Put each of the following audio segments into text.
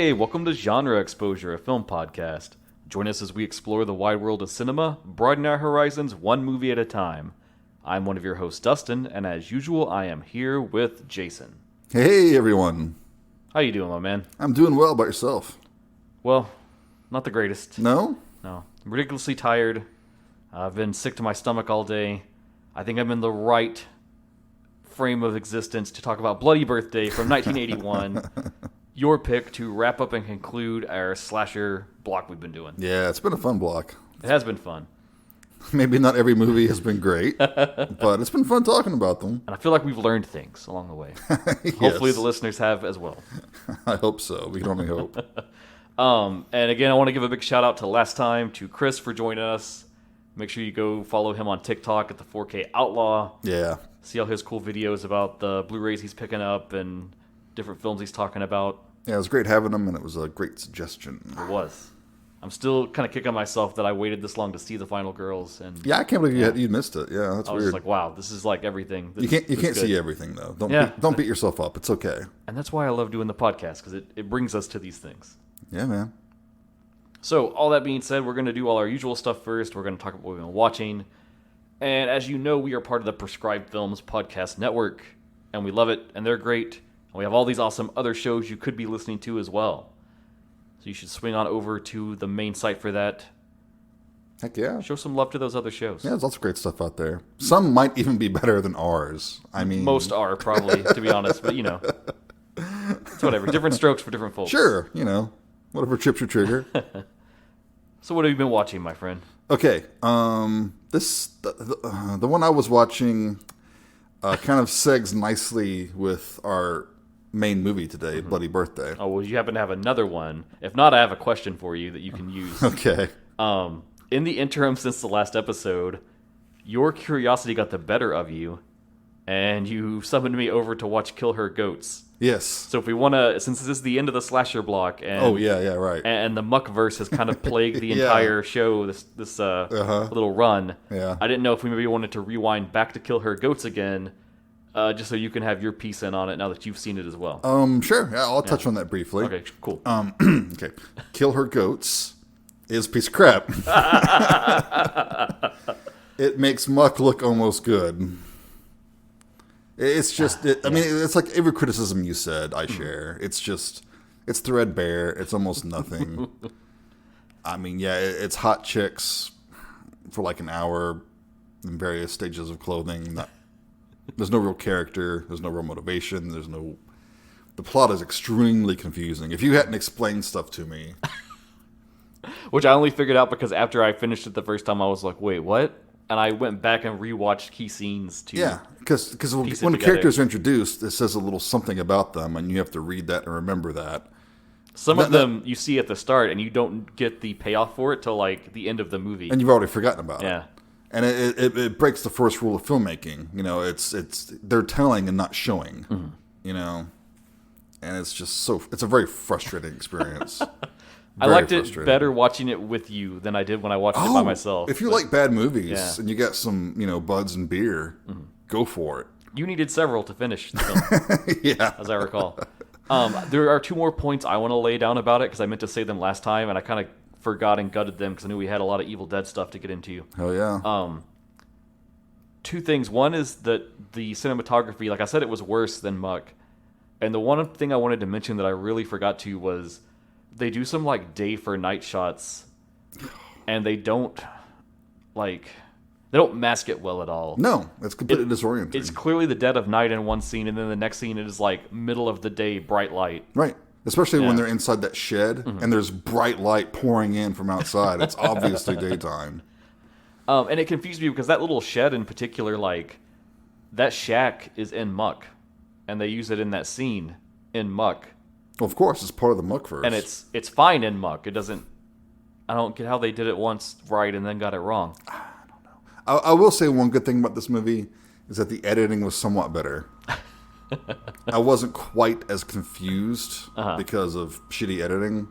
Hey, welcome to Genre Exposure, a film podcast. Join us as we explore the wide world of cinema, broaden our horizons one movie at a time. I'm one of your hosts, Dustin, and as usual, I am here with Jason. Hey, everyone. How you doing, my man? I'm doing well. About yourself? Well, not the greatest. No? No. I'm ridiculously tired. I've been sick to my stomach all day. I think I'm in the right frame of existence to talk about Bloody Birthday from 1981. Your pick to wrap up and conclude our slasher block we've been doing. Yeah, it's been a fun block. It has been fun. Maybe not every movie has been great, but it's been fun talking about them. And I feel like we've learned things along the way. Yes. Hopefully the listeners have as well. I hope so. We can only hope. And again, I want to give a big shout out to last time, to Chris for joining us. Make sure you go follow him on TikTok at the 4K Outlaw. Yeah. See all his cool videos about the Blu-rays he's picking up and different films he's talking about. Yeah, it was great having them, and it was a great suggestion. It was. I'm still kind of kicking myself that I waited this long to see The Final Girls. And Yeah, I can't believe you missed it. Yeah, that's I was weird. just like, wow, this is like everything. You can't see everything, though. Don't beat yourself up. It's okay. And that's why I love doing the podcast, because it brings us to these things. Yeah, man. So, all that being said, we're going to do all our usual stuff first. We're going to talk about what we've been watching. And as you know, we are part of the Prescribed Films podcast network. And we love it, and they're great. And we have all these awesome other shows you could be listening to as well. So you should swing on over to the main site for that. Heck yeah. Show some love to those other shows. Yeah, there's lots of great stuff out there. Some might even be better than ours. I mean... Most are, probably, to be honest. But, it's whatever. Different strokes for different folks. Sure, whatever trips your trigger. So what have you been watching, my friend? Okay, the one I was watching kind of segs nicely with our main movie today, Bloody Birthday. Oh, well, you happen to have another one. If not, I have a question for you that you can use. Okay. In the interim since the last episode, your curiosity got the better of you, and you summoned me over to watch Kill Her Goats. Yes. So if we want to, since this is the end of the slasher block, and right. And the Muckverse has kind of plagued the entire show, this little run. Yeah. I didn't know if we maybe wanted to rewind back to Kill Her Goats again, just so you can have your piece in on it now that you've seen it as well. Sure. Yeah, I'll touch on that briefly. Okay, cool. Okay. Kill Her Goats is a piece of crap. It makes Muck look almost good. It's just, it's like every criticism you said, I share. It's threadbare. It's almost nothing. I mean, yeah, it's hot chicks for like an hour in various stages of clothing. There's no real character. There's no real motivation. The plot is extremely confusing. If you hadn't explained stuff to me. Which I only figured out because after I finished it the first time, I was like, wait, what? And I went back and rewatched key scenes to because when the characters are introduced, it says a little something about them, and you have to read that and remember that. Some of them you see at the start, and you don't get the payoff for it till like the end of the movie, and you've already forgotten about it. Yeah, and it breaks the first rule of filmmaking. It's they're telling and not showing. And it's just it's a very frustrating experience. I liked it better watching it with you than I did when I watched it by myself. If you like bad movies and you got some, buds and beer, go for it. You needed several to finish the film, as I recall. There are two more points I want to lay down about it because I meant to say them last time and I kind of forgot and gutted them because I knew we had a lot of Evil Dead stuff to get into. Oh, yeah. Two things. One is that the cinematography, like I said, it was worse than Muck. And the one thing I wanted to mention that I really forgot to was... They do some like day for night shots, and they don't mask it well at all. No, it's completely disorienting. It's clearly the dead of night in one scene, and then the next scene it is like middle of the day, bright light. Right, especially when they're inside that shed and there's bright light pouring in from outside. It's obviously daytime. And it confused me because that little shed in particular, like that shack is in Muck, and they use it in that scene in Muck. Well, of course, it's part of the Muckverse. And it's fine in Muck. It doesn't... I don't get how they did it once right and then got it wrong. I don't know. I will say one good thing about this movie is that the editing was somewhat better. I wasn't quite as confused because of shitty editing.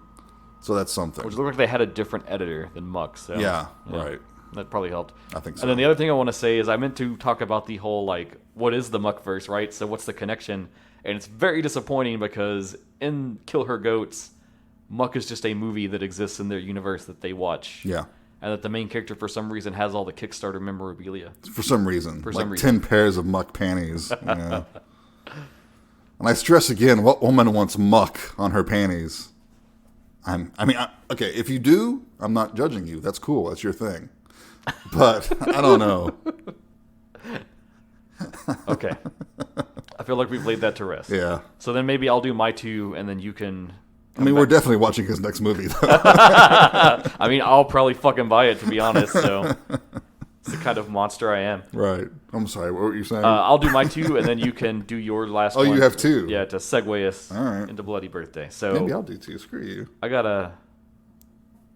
So that's something. Which looked like they had a different editor than Muck. So, yeah, right. That probably helped. I think so. And then the other thing I want to say is I meant to talk about the whole, what is the Muckverse, right? So what's the connection? And it's very disappointing because in Kill Her Goats, Muck is just a movie that exists in their universe that they watch. Yeah. And that the main character, for some reason, has all the Kickstarter memorabilia. For some reason. For like some reason. 10 pairs of Muck panties. Yeah. And I stress again, what woman wants muck on her panties? Okay, if you do, I'm not judging you. That's cool. That's your thing. But I don't know. Okay. I feel like we've laid that to rest. Yeah. So then maybe I'll do my 2, and then you can... we're definitely watching his next movie, though. I'll probably fucking buy it, to be honest, so... It's the kind of monster I am. Right. I'm sorry, what were you saying? I'll do my 2, and then you can do your last one. Oh, you have 2? Yeah, to segue us All right. into Bloody Birthday. So maybe I'll do 2. Screw you. I got a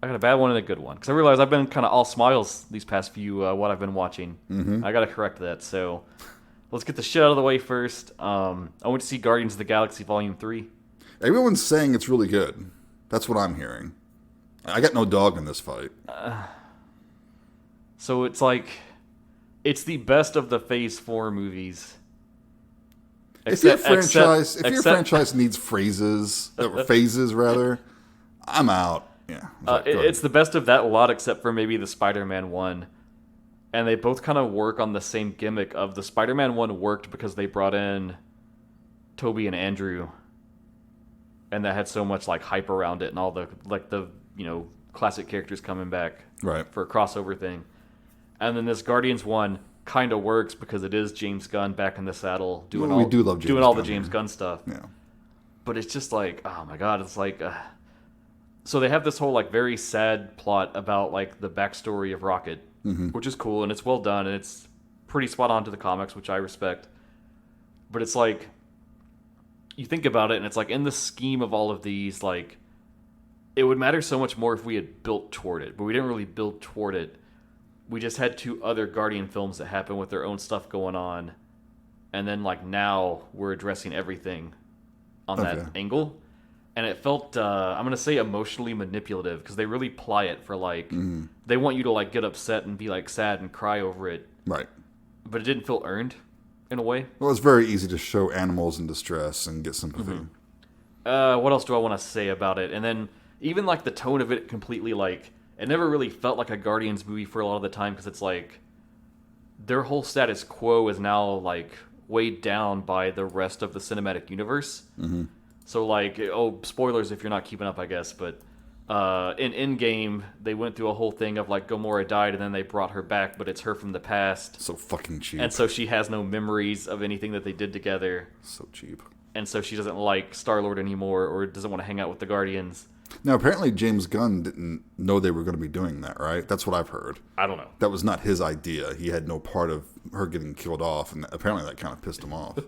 bad one and a good one. Because I realize I've been kind of all smiles these past few, what I've been watching. Mm-hmm. I got to correct that. So let's get the shit out of the way first. I went to see Guardians of the Galaxy Volume 3. Everyone's saying it's really good. That's what I'm hearing. I got no dog in this fight. So it's like, it's the best of the Phase 4 movies. If your franchise needs phases, rather, I'm out. Yeah. It's the best of that lot, except for maybe the Spider-Man one. And they both kind of work on the same gimmick of the Spider-Man one worked because they brought in Toby and Andrew. And that had so much like hype around it and all the classic characters coming back for a crossover thing. And then this Guardians one kind of works because it is James Gunn back in the saddle doing all the James Gunn stuff. Yeah. But it's just like, oh my god, it's like so they have this whole like very sad plot about like the backstory of Rocket, which is cool and it's well done and it's pretty spot on to the comics, which I respect. But it's like you think about it and it's like in the scheme of all of these, like it would matter so much more if we had built toward it, but we didn't really build toward it. We just had 2 other Guardian films that happen with their own stuff going on. And then, like, now we're addressing everything on that angle. And it felt, I'm going to say emotionally manipulative, because they really ply it for, like, they want you to, like, get upset and be, like, sad and cry over it. Right. But it didn't feel earned, in a way. Well, it's very easy to show animals in distress and get sympathy. What else do I want to say about it? And then, even, like, the tone of it completely, like... It never really felt like a Guardians movie for a lot of the time because it's like their whole status quo is now like weighed down by the rest of the cinematic universe. Mm-hmm. So like, spoilers if you're not keeping up, I guess. But in Endgame, they went through a whole thing of like Gamora died and then they brought her back, but it's her from the past. So fucking cheap. And so she has no memories of anything that they did together. So cheap. And so she doesn't like Star-Lord anymore or doesn't want to hang out with the Guardians. Now, apparently James Gunn didn't know they were going to be doing that, right? That's what I've heard. I don't know. That was not his idea. He had no part of her getting killed off, and apparently that kind of pissed him off.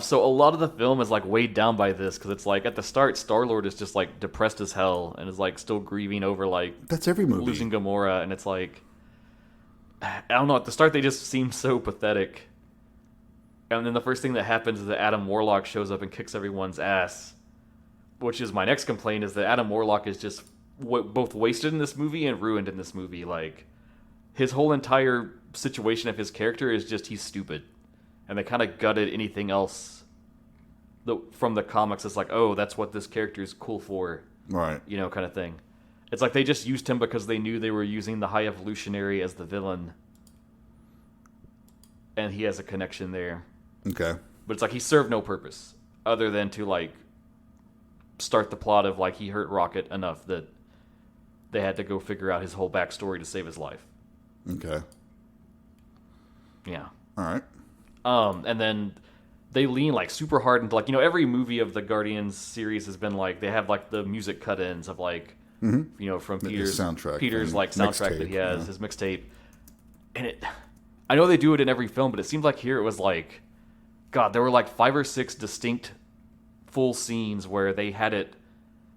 So a lot of the film is like weighed down by this, because it's like at the start, Star-Lord is just like depressed as hell and is like still grieving over like that's every movie losing Gamora, and it's like I don't know. At the start, they just seem so pathetic, and then the first thing that happens is that Adam Warlock shows up and kicks everyone's ass. Which is my next complaint, is that Adam Warlock is just both wasted in this movie and ruined in this movie. Like, his whole entire situation of his character is just he's stupid. And they kind of gutted anything else from the comics. It's like, oh, that's what this character is cool for. Right. You know, kind of thing. It's like they just used him because they knew they were using the High Evolutionary as the villain. And he has a connection there. Okay. But it's like he served no purpose other than to, like, start the plot of like he hurt Rocket enough that they had to go figure out his whole backstory to save his life. Okay. Yeah. All right. And then they lean like super hard into like, you know, every movie of the Guardians series has been like they have like the music cut-ins of like you know, from Peter's like soundtrack that he has, his mixtape. And I know they do it in every film, but it seems like here it was like, God, there were like 5 or 6 distinct full scenes where they had it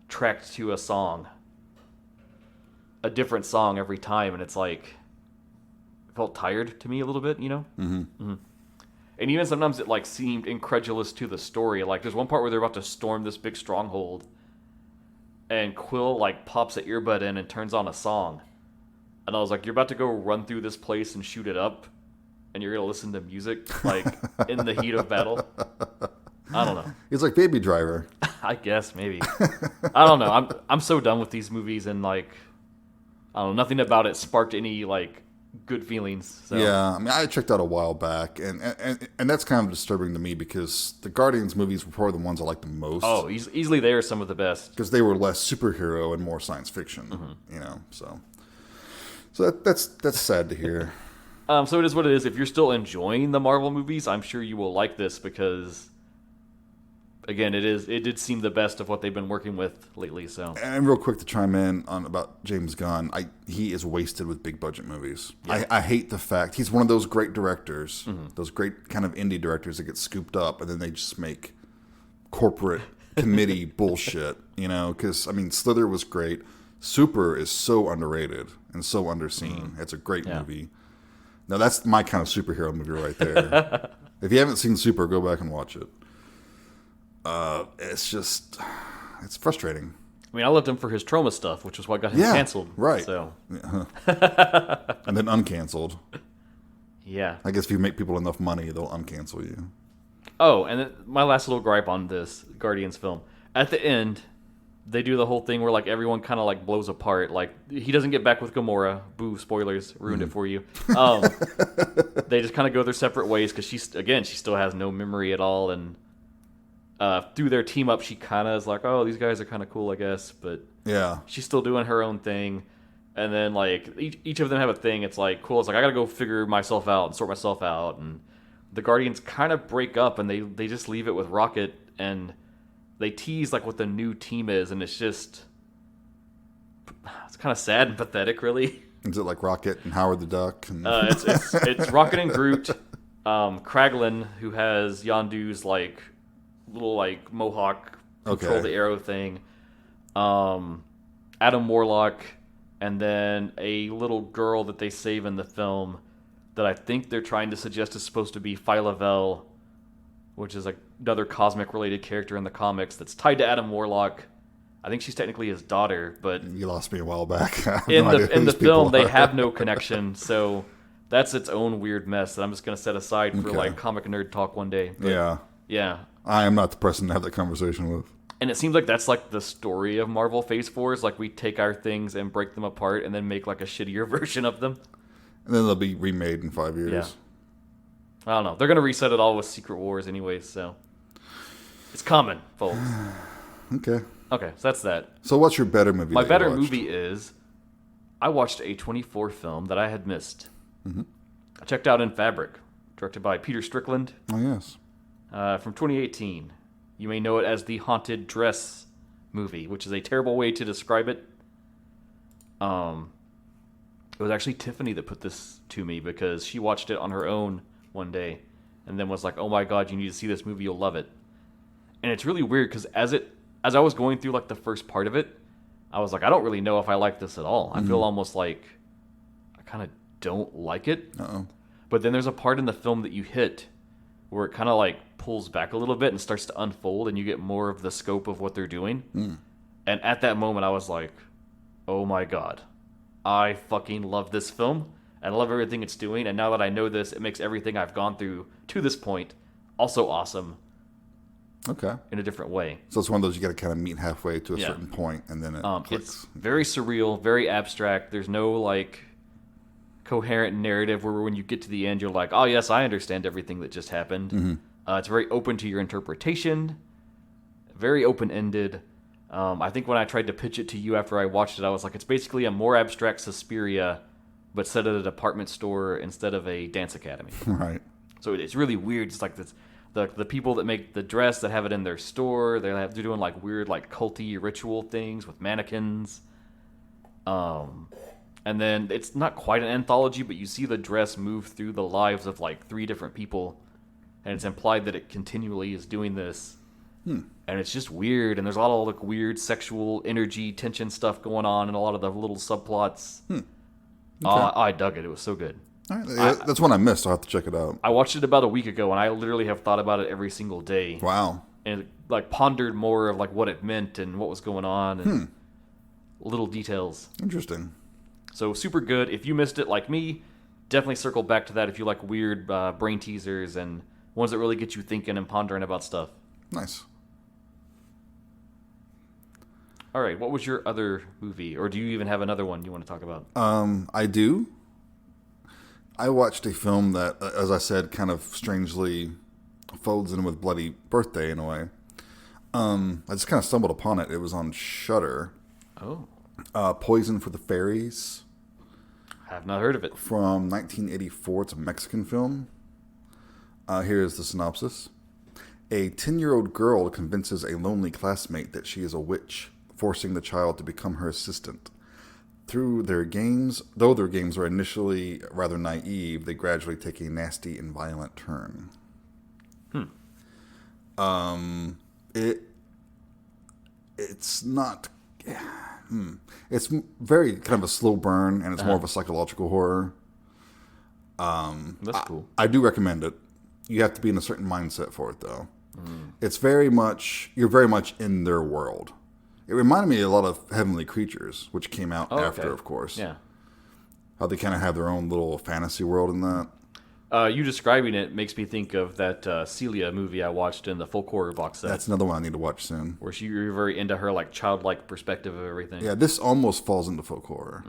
tracked to a song, a different song every time, and it's like it felt tired to me a little bit, you know. And even sometimes it like seemed incredulous to the story. Like there's one part where they're about to storm this big stronghold, and Quill like pops an earbud in and turns on a song, and I was like, you're about to go run through this place and shoot it up, and you're gonna listen to music like in the heat of battle. I don't know. He's like Baby Driver. I guess maybe. I don't know. I'm so done with these movies, and like, I don't know, nothing about it sparked any like good feelings. So. Yeah, I mean, I checked out a while back, and that's kind of disturbing to me because the Guardians movies were probably the ones I liked the most. Oh, easily they are some of the best because they were less superhero and more science fiction. You know, so that's sad to hear. So it is what it is. If you're still enjoying the Marvel movies, I'm sure you will like this because, again, it did seem the best of what they've been working with lately. So, and real quick to chime in on about James Gunn, he is wasted with big budget movies. Yeah. I hate the fact he's one of those great directors, those great kind of indie directors that get scooped up and then they just make corporate committee bullshit. You know, because I mean, Slither was great. Super is so underrated and so underseen. It's a great movie. Now that's my kind of superhero movie right there. If you haven't seen Super, go back and watch it. It's frustrating. I mean, I loved him for his trauma stuff, which is what got him canceled. Right. So. And then uncanceled. Yeah. I guess if you make people enough money, they'll uncancel you. Oh, and then my last little gripe on this Guardians film. At the end, they do the whole thing where like everyone kind of like blows apart. Like he doesn't get back with Gamora. Boo! Spoilers, ruined it for you. They just kind of go their separate ways because she still has no memory at all. And through their team up, she kind of is like, oh, these guys are kind of cool, I guess. But yeah, she's still doing her own thing. And then like each of them have a thing. It's like cool. It's like I gotta go figure myself out and sort myself out. And the Guardians kind of break up and they just leave it with Rocket and. They tease like what the new team is, and it's kind of sad and pathetic, really. Is it like Rocket and Howard the Duck? And... it's Rocket and Groot, Kraglin, who has Yondu's like little like mohawk control the arrow thing, Adam Warlock, and then a little girl that they save in the film that I think they're trying to suggest is supposed to be Phyla-Vell, which is like another cosmic related character in the comics that's tied to Adam Warlock. I think she's technically his daughter, but you lost me a while back. in the film they have no connection, so that's its own weird mess that I'm just going to set aside for like comic nerd talk one day. But, yeah. I am not the person to have that conversation with. And it seems like that's like the story of Marvel Phase 4 is like we take our things and break them apart and then make like a shittier version of them. And then they'll be remade in 5 years. Yeah. I don't know. They're going to reset it all with Secret Wars anyways, so it's coming, folks. Okay, so that's that. So what's your better movie? My better movie is I watched a 24 film that I had missed. I checked out In Fabric, directed by Peter Strickland. Oh, yes. From 2018. You may know it as the Haunted Dress movie, which is a terrible way to describe it. It was actually Tiffany that put this to me because she watched it on her own one day and then was like, oh my god, you need to see this movie, you'll love it. And it's really weird because as I was going through like the first part of it, I was like, I don't really know if I like this at all. I feel almost like I kind of don't like it. But then there's a part in the film that you hit where it kind of like pulls back a little bit and starts to unfold and you get more of the scope of what they're doing. And at that moment I was like, oh my god, I fucking love this film. And I love everything it's doing, and now that I know this, it makes everything I've gone through to this point also awesome. Okay. In a different way. So it's one of those you got to kind of meet halfway to a certain point, and then it clicks. It's very surreal, very abstract. There's no like coherent narrative where when you get to the end, you're like, oh yes, I understand everything that just happened. It's very open to your interpretation, very open-ended. I think when I tried to pitch it to you after I watched it, I was like, it's basically a more abstract Suspiria, but set at a department store instead of a dance academy. Right. So it's really weird. It's like this, the people that make the dress that have it in their store, they're doing like weird like culty ritual things with mannequins. And then it's not quite an anthology, but you see the dress move through the lives of like 3 different people, and it's implied that it continually is doing this. And it's just weird, and there's a lot of like weird sexual energy, tension stuff going on, and a lot of the little subplots. Okay. I dug it. It was so good. All right. That's one I missed. I'll have to check it out. I watched it about a week ago, and I literally have thought about it every single day. Wow. And like pondered more of like what it meant and what was going on and little details. Interesting. So super good. If you missed it like me, definitely circle back to that if you like weird brain teasers and ones that really get you thinking and pondering about stuff. Nice. All right, what was your other movie, or do you even have another one you want to talk about? I do. I watched a film that, as I said, kind of strangely folds in with Bloody Birthday in a way. I just kind of stumbled upon it. It was on Shudder. Oh. Poison for the Fairies. Have not heard of it. From 1984. It's a Mexican film. Here's the synopsis. A 10-year-old girl convinces a lonely classmate that she is a witch, forcing the child to become her assistant. Though their games are initially rather naive, they gradually take a nasty and violent turn. It's not... It's very kind of a slow burn, and it's more of a psychological horror. That's cool. I do recommend it. You have to be in a certain mindset for it, though. It's very much... You're very much in their world. It reminded me a lot of Heavenly Creatures, which came out after, of course. Yeah. How they kind of have their own little fantasy world in that. You describing it makes me think of that Celia movie I watched in the folk horror box set. That's another one I need to watch soon. Where you're very into her like childlike perspective of everything. Yeah, this almost falls into folk horror.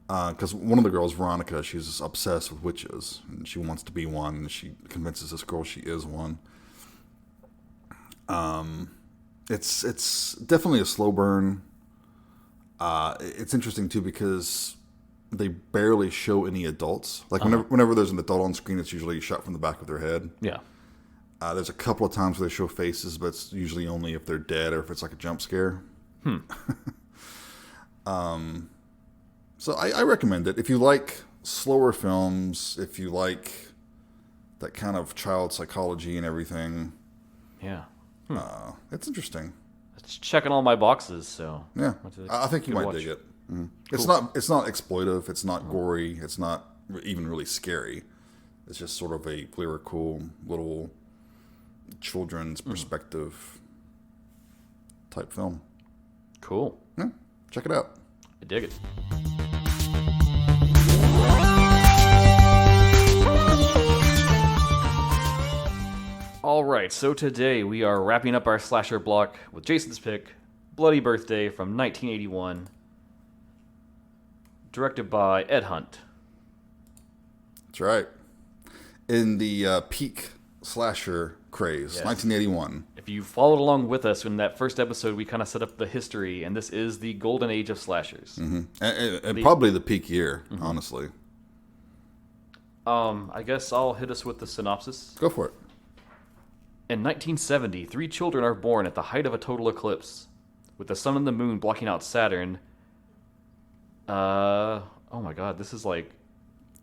Because one of the girls, Veronica, she's just obsessed with witches. And she wants to be one. And she convinces this girl she is one. It's definitely a slow burn. It's interesting, too, because... they barely show any adults. Like, whenever there's an adult on screen, it's usually shot from the back of their head. Yeah. There's a couple of times where they show faces, but it's usually only if they're dead or if it's like a jump scare. So I recommend it. If you like slower films, if you like that kind of child psychology and everything. Yeah. It's interesting. It's checking all my boxes, so. Yeah. I think you might dig it. Cool. It's not exploitive. It's not gory. It's not even really scary. It's just sort of a lyrical little children's perspective type film. Cool. Yeah, check it out. I dig it. All right, so today we are wrapping up our slasher block with Jason's pick, Bloody Birthday from 1981. Directed by Ed Hunt. That's right. In the peak slasher craze, yes. 1981. If you followed along with us in that first episode, we kind of set up the history, and this is the golden age of slashers. And probably the peak year, honestly. I guess I'll hit us with the synopsis. Go for it. In 1970, 3 children are born at the height of a total eclipse. With the sun and the moon blocking out Saturn... oh my god, this is like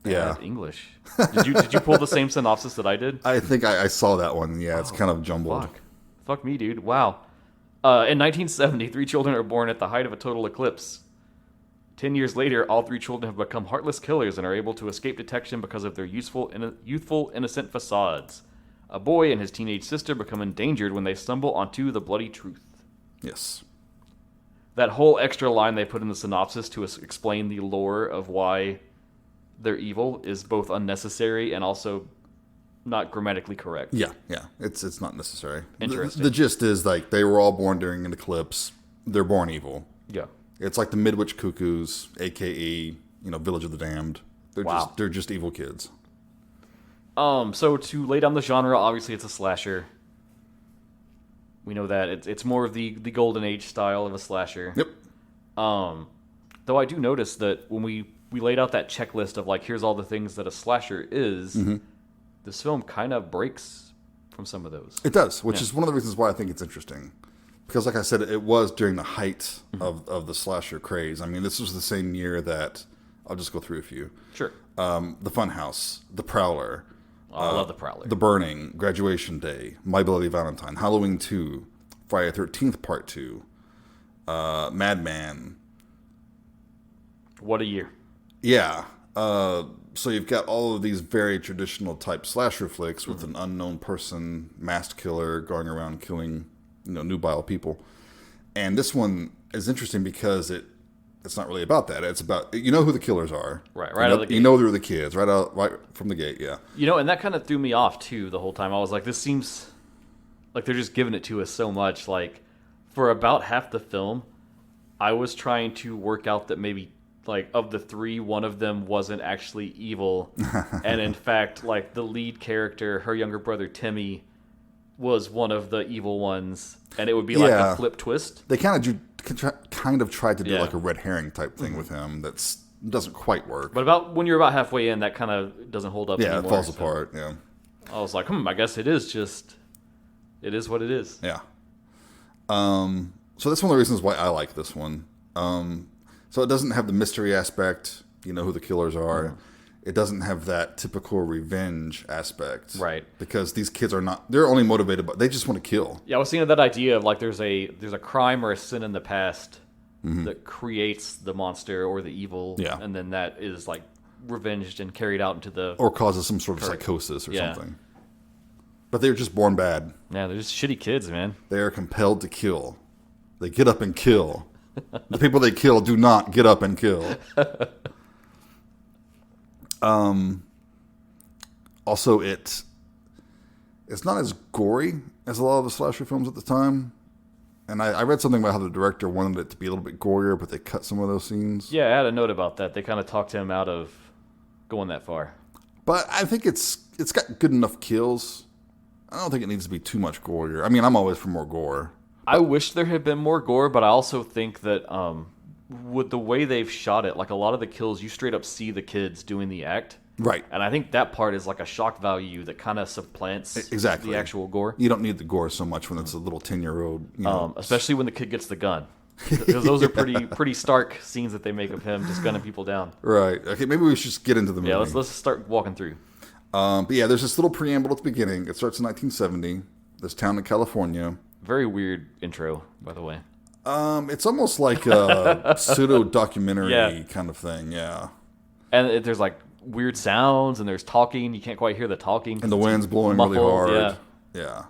bad English. Did you pull the same synopsis that I did? I think I saw that one. Yeah, it's kind of jumbled. Fuck me, dude. Wow. In 1970, 3 children are born at the height of a total eclipse. 10 years later, all 3 children have become heartless killers and are able to escape detection because of their youthful, innocent facades. A boy and his teenage sister become endangered when they stumble onto the bloody truth. Yes. That whole extra line they put in the synopsis to explain the lore of why they're evil is both unnecessary and also not grammatically correct. Yeah. It's not necessary. Interesting. The gist is like they were all born during an eclipse. They're born evil. Yeah. It's like the Midwich Cuckoos, a.k.a. Village of the Damned. They're just evil kids. So to lay down the genre, obviously it's a slasher. We know that it's more of the golden age style of a slasher. Yep. Though I do notice that when we laid out that checklist of like here's all the things that a slasher is, this film kind of breaks from some of those. It does, which is one of the reasons why I think it's interesting. Because like I said, it was during the height of the slasher craze. I mean, this was the same year that I'll just go through a few. Sure. The Funhouse, The Prowler. I love The Prowler. The Burning, Graduation Day, My Bloody Valentine, Halloween 2, Friday the 13th Part 2, Madman. What a year. Yeah. So you've got all of these very traditional type slasher flicks with an unknown person, masked killer, going around killing nubile people. And this one is interesting because it's not really about that. It's about, who the killers are. Right out of the gate. You know they're the kids, right from the gate, yeah. And that kind of threw me off, too, the whole time. I was like, this seems like they're just giving it to us so much. Like, for about half the film, I was trying to work out that maybe, like, of the three, one of them wasn't actually evil. And in fact, like, the lead character, her younger brother Timmy, was one of the evil ones. And it would be like a flip twist. They kind of tried to do like a red herring type thing with him that's doesn't quite work. But when you're about halfway in, that kind of doesn't hold up anymore. Yeah, it falls apart, yeah. I was like, I guess it is what it is. Yeah. So that's one of the reasons why I like this one. So it doesn't have the mystery aspect, you know who the killers are. Mm-hmm. It doesn't have that typical revenge aspect. Right. Because these kids they're only motivated by, they just want to kill. Yeah, I was thinking of that idea of like there's a crime or a sin in the past that creates the monster or the evil. Yeah. And then that is like revenged and carried out into the... Or causes some sort of psychosis or something. But they're just born bad. Yeah, they're just shitty kids, man. They are compelled to kill. They get up and kill. The people they kill do not get up and kill. Also, it's not as gory as a lot of the slasher films at the time. And I read something about how the director wanted it to be a little bit gorier, but they cut some of those scenes. Yeah, I had a note about that. They kind of talked him out of going that far. But I think it's got good enough kills. I don't think it needs to be too much gorier. I mean, I'm always for more gore. I wish there had been more gore, but I also think that with the way they've shot it, like a lot of the kills, you straight up see the kids doing the act. Right. And I think that part is like a shock value that kind of supplants exactly the actual gore. You don't need the gore so much when it's a little 10-year-old. Especially when the kid gets the gun. Because those are pretty stark scenes that they make of him just gunning people down. Right. Okay, maybe we should just get into the movie. Yeah, let's start walking through. But yeah, there's this little preamble at the beginning. It starts in 1970. This town in California. Very weird intro, by the way. It's almost like a pseudo-documentary kind of thing, yeah. And there's like weird sounds, and there's talking. You can't quite hear the talking. And the wind's blowing muffled, really hard. Yeah.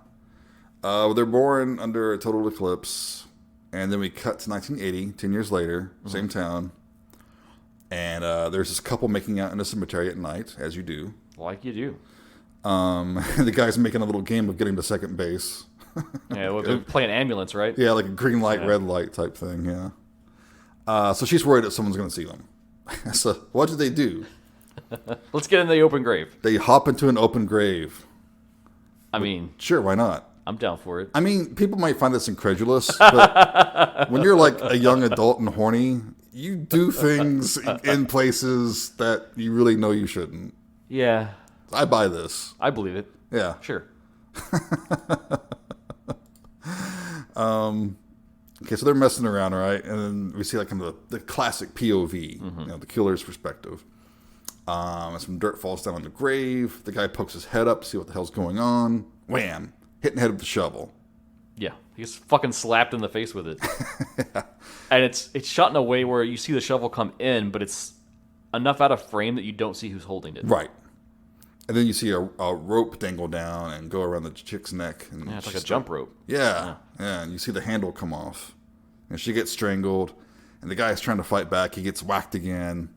They're born under a total eclipse. And then we cut to 1980, 10 years later, same town. And there's this couple making out in a cemetery at night, as you do. Like you do. The guy's making a little game of getting to second base. Yeah, well, they're playing ambulance, right? Yeah, like a green light, red light type thing, yeah. So she's worried that someone's going to see them. So what do they do? Let's get in the open grave. They hop into an open grave. I mean... Sure, why not? I'm down for it. I mean, people might find this incredulous, but when you're like a young adult and horny, you do things in places that you really know you shouldn't. Yeah. I buy this. I believe it. Yeah. Sure. Okay, so they're messing around, right? And then we see like kind of the classic POV, you know, the killer's perspective. Some dirt falls down on the grave. The guy pokes his head up to see what the hell's going on. Wham! Hitting the head with the shovel. Yeah, he gets fucking slapped in the face with it. Yeah. And it's shot in a way where you see the shovel come in, but it's enough out of frame that you don't see who's holding it. Right. And then you see a rope dangle down and go around the chick's neck. And yeah, it's like a jump rope. Yeah, and you see the handle come off. And she gets strangled, and the guy's trying to fight back. He gets whacked again,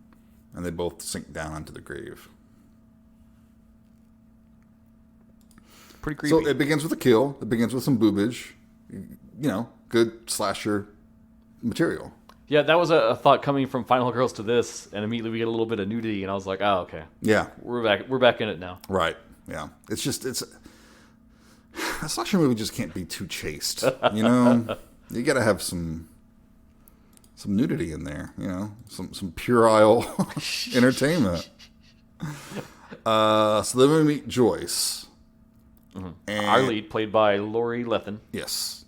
and they both sink down into the grave. Pretty creepy. So it begins with a kill. It begins with some boobage. You know, good slasher material. Yeah, that was a thought coming from Final Girls to this, and immediately we get a little bit of nudity, and I was like, oh, okay. Yeah. We're back in it now. Right, yeah. A slasher movie just can't be too chaste, you know? You gotta have some nudity in there, you know? Some puerile entertainment. So then we meet Joyce. Mm-hmm. And our lead, played by Lori Lethin. Yes.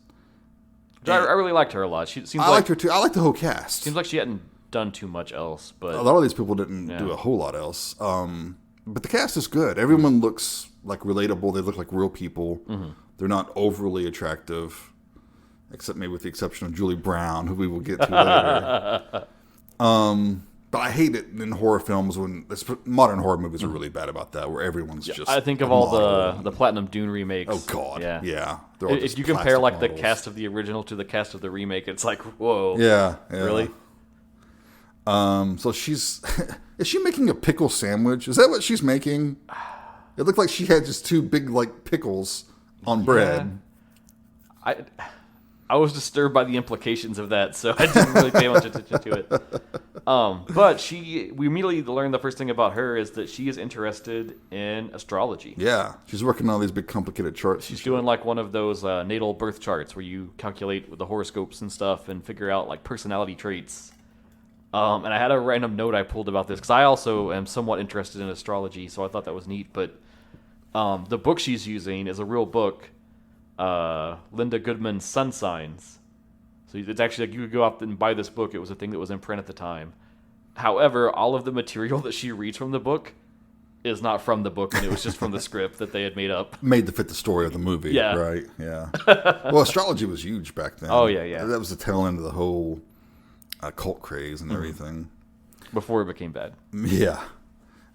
I really liked her a lot. I liked her too. I liked the whole cast. Seems like she hadn't done too much else, but a lot of these people didn't do a whole lot else. But the cast is good. Everyone looks like relatable. They look like real people. Mm-hmm. They're not overly attractive, except maybe with the exception of Julie Brown, who we will get to later. But I hate it in horror films when modern horror movies are really bad about that, where everyone's just. I think of all the Platinum Dune remakes. Oh God, yeah. If you compare like the cast of the original to the cast of the remake, it's like whoa. Yeah. Really. So is she making a pickle sandwich? Is that what she's making? It looked like she had just two big like pickles on bread. I I was disturbed by the implications of that, so I didn't really pay much attention to it. But we immediately learned the first thing about her is that she is interested in astrology. Yeah, she's working on all these big complicated charts. She's doing like one of those natal birth charts where you calculate with the horoscopes and stuff and figure out like personality traits. And I had a random note I pulled about this because I also am somewhat interested in astrology, so I thought that was neat. But the book she's using is a real book, Linda Goodman's Sun Signs. So it's actually like you could go out and buy this book. It was a thing that was in print at the time. However, all of the material that she reads from the book is not from the book, and it was just from the script that they had made up. Made to fit the story of the movie, Yeah. right? Yeah. Well, astrology was huge back then. Oh, yeah. That was the tail end of the whole cult craze and everything. Before it became bad. Yeah.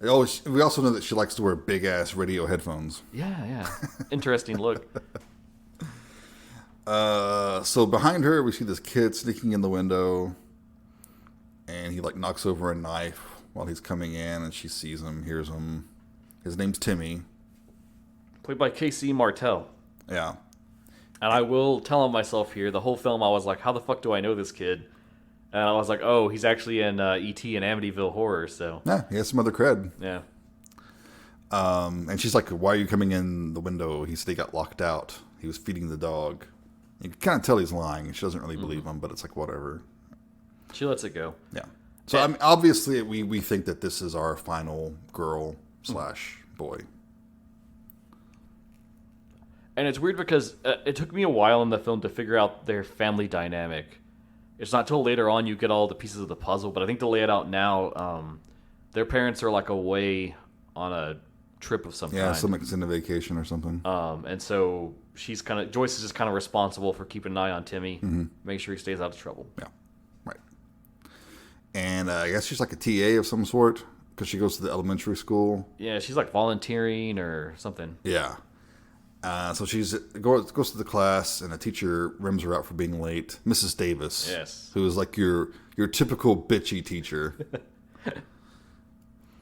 We also know that she likes to wear big-ass radio headphones. Yeah. Interesting look. So behind her, we see this kid sneaking in the window, and he like knocks over a knife while he's coming in, and she sees him, hears him. His name's Timmy. Played by K.C. Martell. Yeah. And I will tell myself here, the whole film I was like, how the fuck do I know this kid? And I was like, oh, he's actually in E.T. and Amityville Horror, so... Yeah, he has some other cred. Yeah. And she's like, why are you coming in the window? He said he got locked out. He was feeding the dog. You can kind of tell he's lying. She doesn't really believe him, but it's like, whatever. She lets it go. Yeah. So, I mean, obviously, we think that this is our final girl / boy. And it's weird because it took me a while in the film to figure out their family dynamic. It's not till later on you get all the pieces of the puzzle, but I think to lay it out now, their parents are like away on a trip of some kind. Yeah, some extended vacation or something. And so Joyce is just kind of responsible for keeping an eye on Timmy, make sure he stays out of trouble. Yeah, right. And I guess she's like a TA of some sort because she goes to the elementary school. Yeah, she's like volunteering or something. Yeah. So she's goes to the class, and a teacher rims her out for being late. Mrs. Davis, yes, who is like your typical bitchy teacher.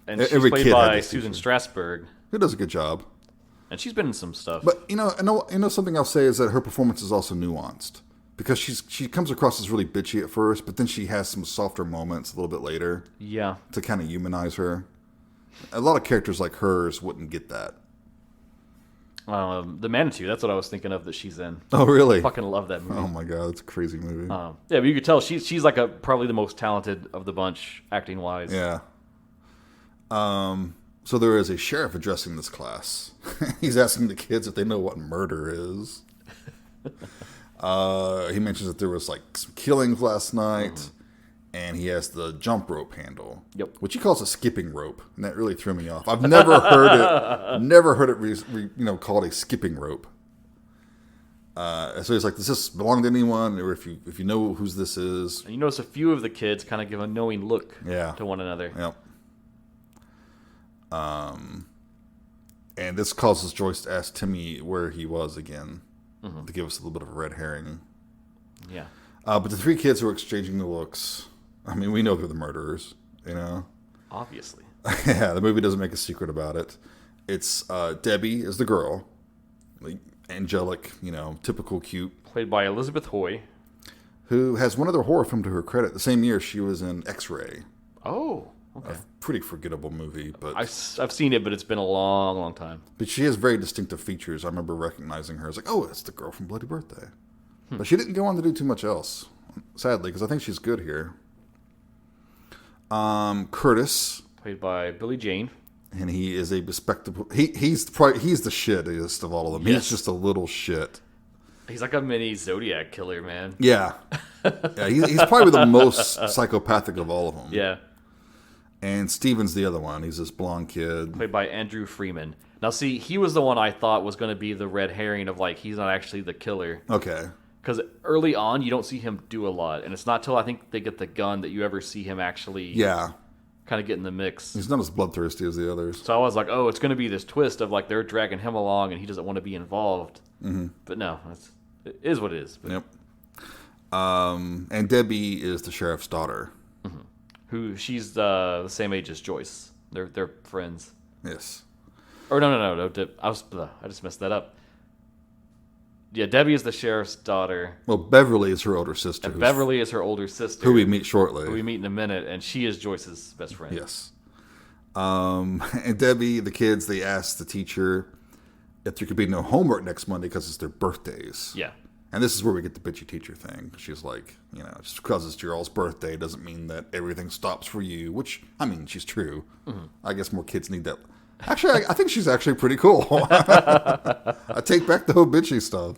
And she's played by Susan Strasberg, who does a good job. And she's been in some stuff. But you know something I'll say is that her performance is also nuanced because she comes across as really bitchy at first, but then she has some softer moments a little bit later. Yeah, to kind of humanize her. A lot of characters like hers wouldn't get that. The Manitou, that's what I was thinking of that she's in. Oh, really? I fucking love that movie. Oh, my God. It's a crazy movie. Yeah, but you could tell she's like probably the most talented of the bunch, acting-wise. Yeah. So there is a sheriff addressing this class. He's asking the kids if they know what murder is. He mentions that there was like some killings last night, and he has the jump rope handle, which he calls a skipping rope, and that really threw me off. I've never heard it called a skipping rope. So he's like, does this belong to anyone, or if you know whose this is? And you notice a few of the kids kind of give a knowing look to one another. Yep. And this causes Joyce to ask Timmy where he was again, to give us a little bit of a red herring. Yeah. But the three kids who are exchanging the looks, I mean, we know they're the murderers, you know? Obviously. Yeah, the movie doesn't make a secret about it. It's Debbie is the girl, like angelic, typical cute. Played by Elizabeth Hoy. Who has one other horror film to her credit. The same year she was in X-Ray. Oh, okay. A pretty forgettable movie, but I've seen it, but it's been a long, long time. But she has very distinctive features. I remember recognizing her. I was like, oh, it's the girl from Bloody Birthday. But she didn't go on to do too much else, sadly, because I think she's good here. Curtis, played by Billy Jane, and he is a respectable. He's the shittiest of all of them. Yes. He's just a little shit. He's like a mini Zodiac killer, man. Yeah, he's probably the most psychopathic of all of them. Yeah. And Steven's the other one. He's this blonde kid. Played by Andrew Freeman. Now, see, he was the one I thought was going to be the red herring of, like, he's not actually the killer. Okay. Because early on, you don't see him do a lot. And it's not till I think they get the gun that you ever see him actually kind of get in the mix. He's not as bloodthirsty as the others. So I was like, oh, it's going to be this twist of, like, they're dragging him along and he doesn't want to be involved. Mm-hmm. But no, it is what it is. But. Yep. And Debbie is the sheriff's daughter. Who she's the same age as Joyce. They're friends. Yes. Or no. I just messed that up. Yeah, Debbie is the sheriff's daughter. Well, Beverly is her older sister. And Beverly is her older sister. Who we meet shortly. Who we meet in a minute, and she is Joyce's best friend. Yes. And Debbie, the kids, they asked the teacher if there could be no homework next Monday because it's their birthdays. Yeah. And this is where we get the bitchy teacher thing. She's like, just because it's your all's birthday doesn't mean that everything stops for you, which, I mean, she's true. Mm-hmm. I guess more kids need that. Actually, I think she's actually pretty cool. I take back the whole bitchy stuff.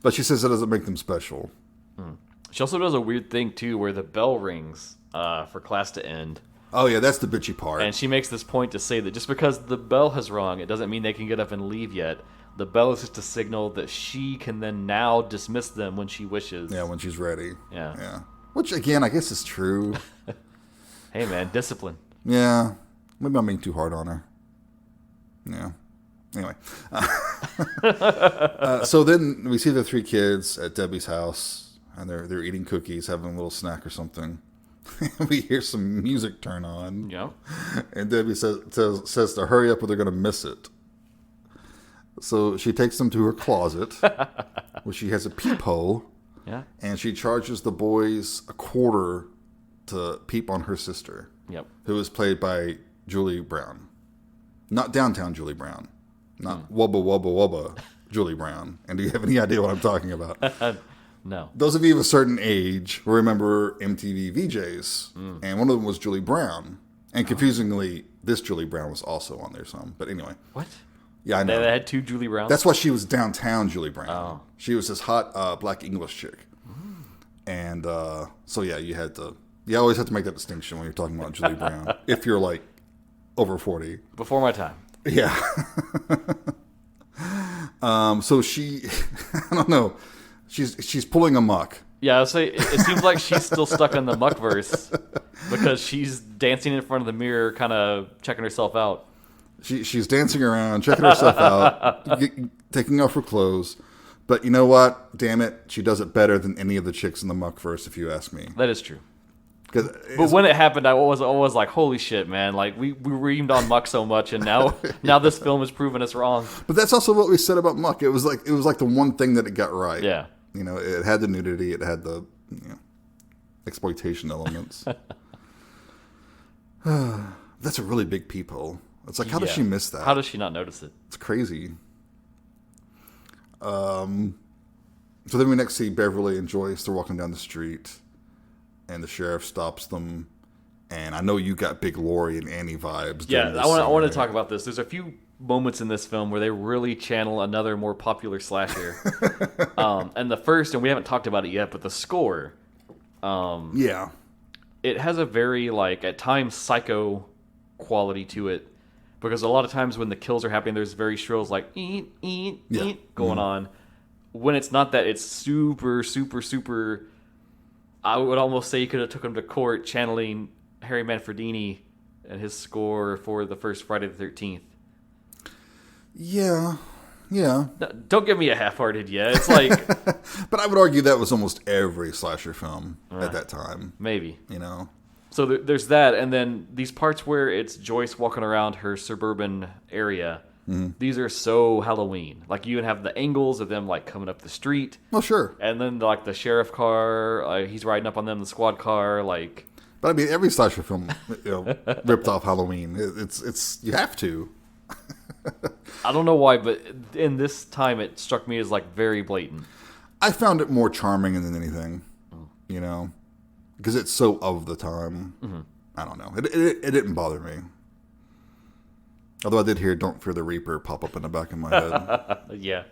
But she says it doesn't make them special. She also does a weird thing, too, where the bell rings for class to end. Oh, yeah, that's the bitchy part. And she makes this point to say that just because the bell has rung, it doesn't mean they can get up and leave yet. The bell is just a signal that she can then now dismiss them when she wishes. Yeah, when she's ready. Yeah. Which, again, I guess is true. Hey, man, discipline. Yeah. Maybe I'm being too hard on her. Yeah. Anyway. So then we see the three kids at Debbie's house, and they're eating cookies, having a little snack or something. We hear some music turn on. Yeah. And Debbie says to hurry up or they're going to miss it. So she takes them to her closet, where she has a peephole. Yeah. And she charges the boys $0.25 to peep on her sister. Yep. Who is played by Julie Brown. Not downtown Julie Brown. Not Wubba Wubba Wubba Julie Brown. And do you have any idea what I'm talking about? No. Those of you of a certain age will remember MTV VJs. And one of them was Julie Brown. And confusingly, this Julie Brown was also on there some. But anyway. What? Yeah, I know. They had two Julie Browns? That's why she was downtown Julie Brown. Oh. She was this hot black English chick. And so, yeah, you always have to make that distinction when you're talking about Julie Brown. If you're, like, over 40. Before my time. Yeah. So she, I don't know, she's pulling a muck. Yeah, I'll say it seems like she's still stuck in the Muckverse because she's dancing in front of the mirror, kind of checking herself out. She's dancing around, checking herself out, taking off her clothes. But you know what? Damn it, she does it better than any of the chicks in the Muckverse, if you ask me. That is true. But when it happened, I was like, "Holy shit, man!" Like we reamed on Muck so much, and now this film has proven us wrong. But that's also what we said about Muck. It was like the one thing that it got right. Yeah. It had the nudity, it had the exploitation elements. That's a really big peephole. It's like, how does she miss that? How does she not notice it? It's crazy. So then we next see Beverly and Joyce. They're walking down the street, and the sheriff stops them. And I know you got big Lori and Annie vibes. Yeah, I want to talk about this. There's a few moments in this film where they really channel another more popular slasher. And the first, and we haven't talked about it yet, but the score. Yeah. It has a very, like, at times, psycho quality to it. Because a lot of times when the kills are happening, there's very shrills like, eat, going on. When it's not that, it's super, super, super... I would almost say you could have took him to court channeling Harry Manfredini and his score for the first Friday the 13th. Yeah. No, don't give me a half-hearted yeah. It's like... But I would argue that was almost every slasher film at that time. Maybe. So there's that, and then these parts where it's Joyce walking around her suburban area. Mm-hmm. These are so Halloween. Like, you even have the angles of them, like, coming up the street. Oh, sure. And then, like, the sheriff car, he's riding up on them, the squad car, like... But, I mean, every slasher film, ripped off Halloween. It's you have to. I don't know why, but in this time, it struck me as, like, very blatant. I found it more charming than anything, because it's so of the time. Mm-hmm. I don't know. It didn't bother me. Although I did hear "Don't Fear the Reaper" pop up in the back of my head. Yeah.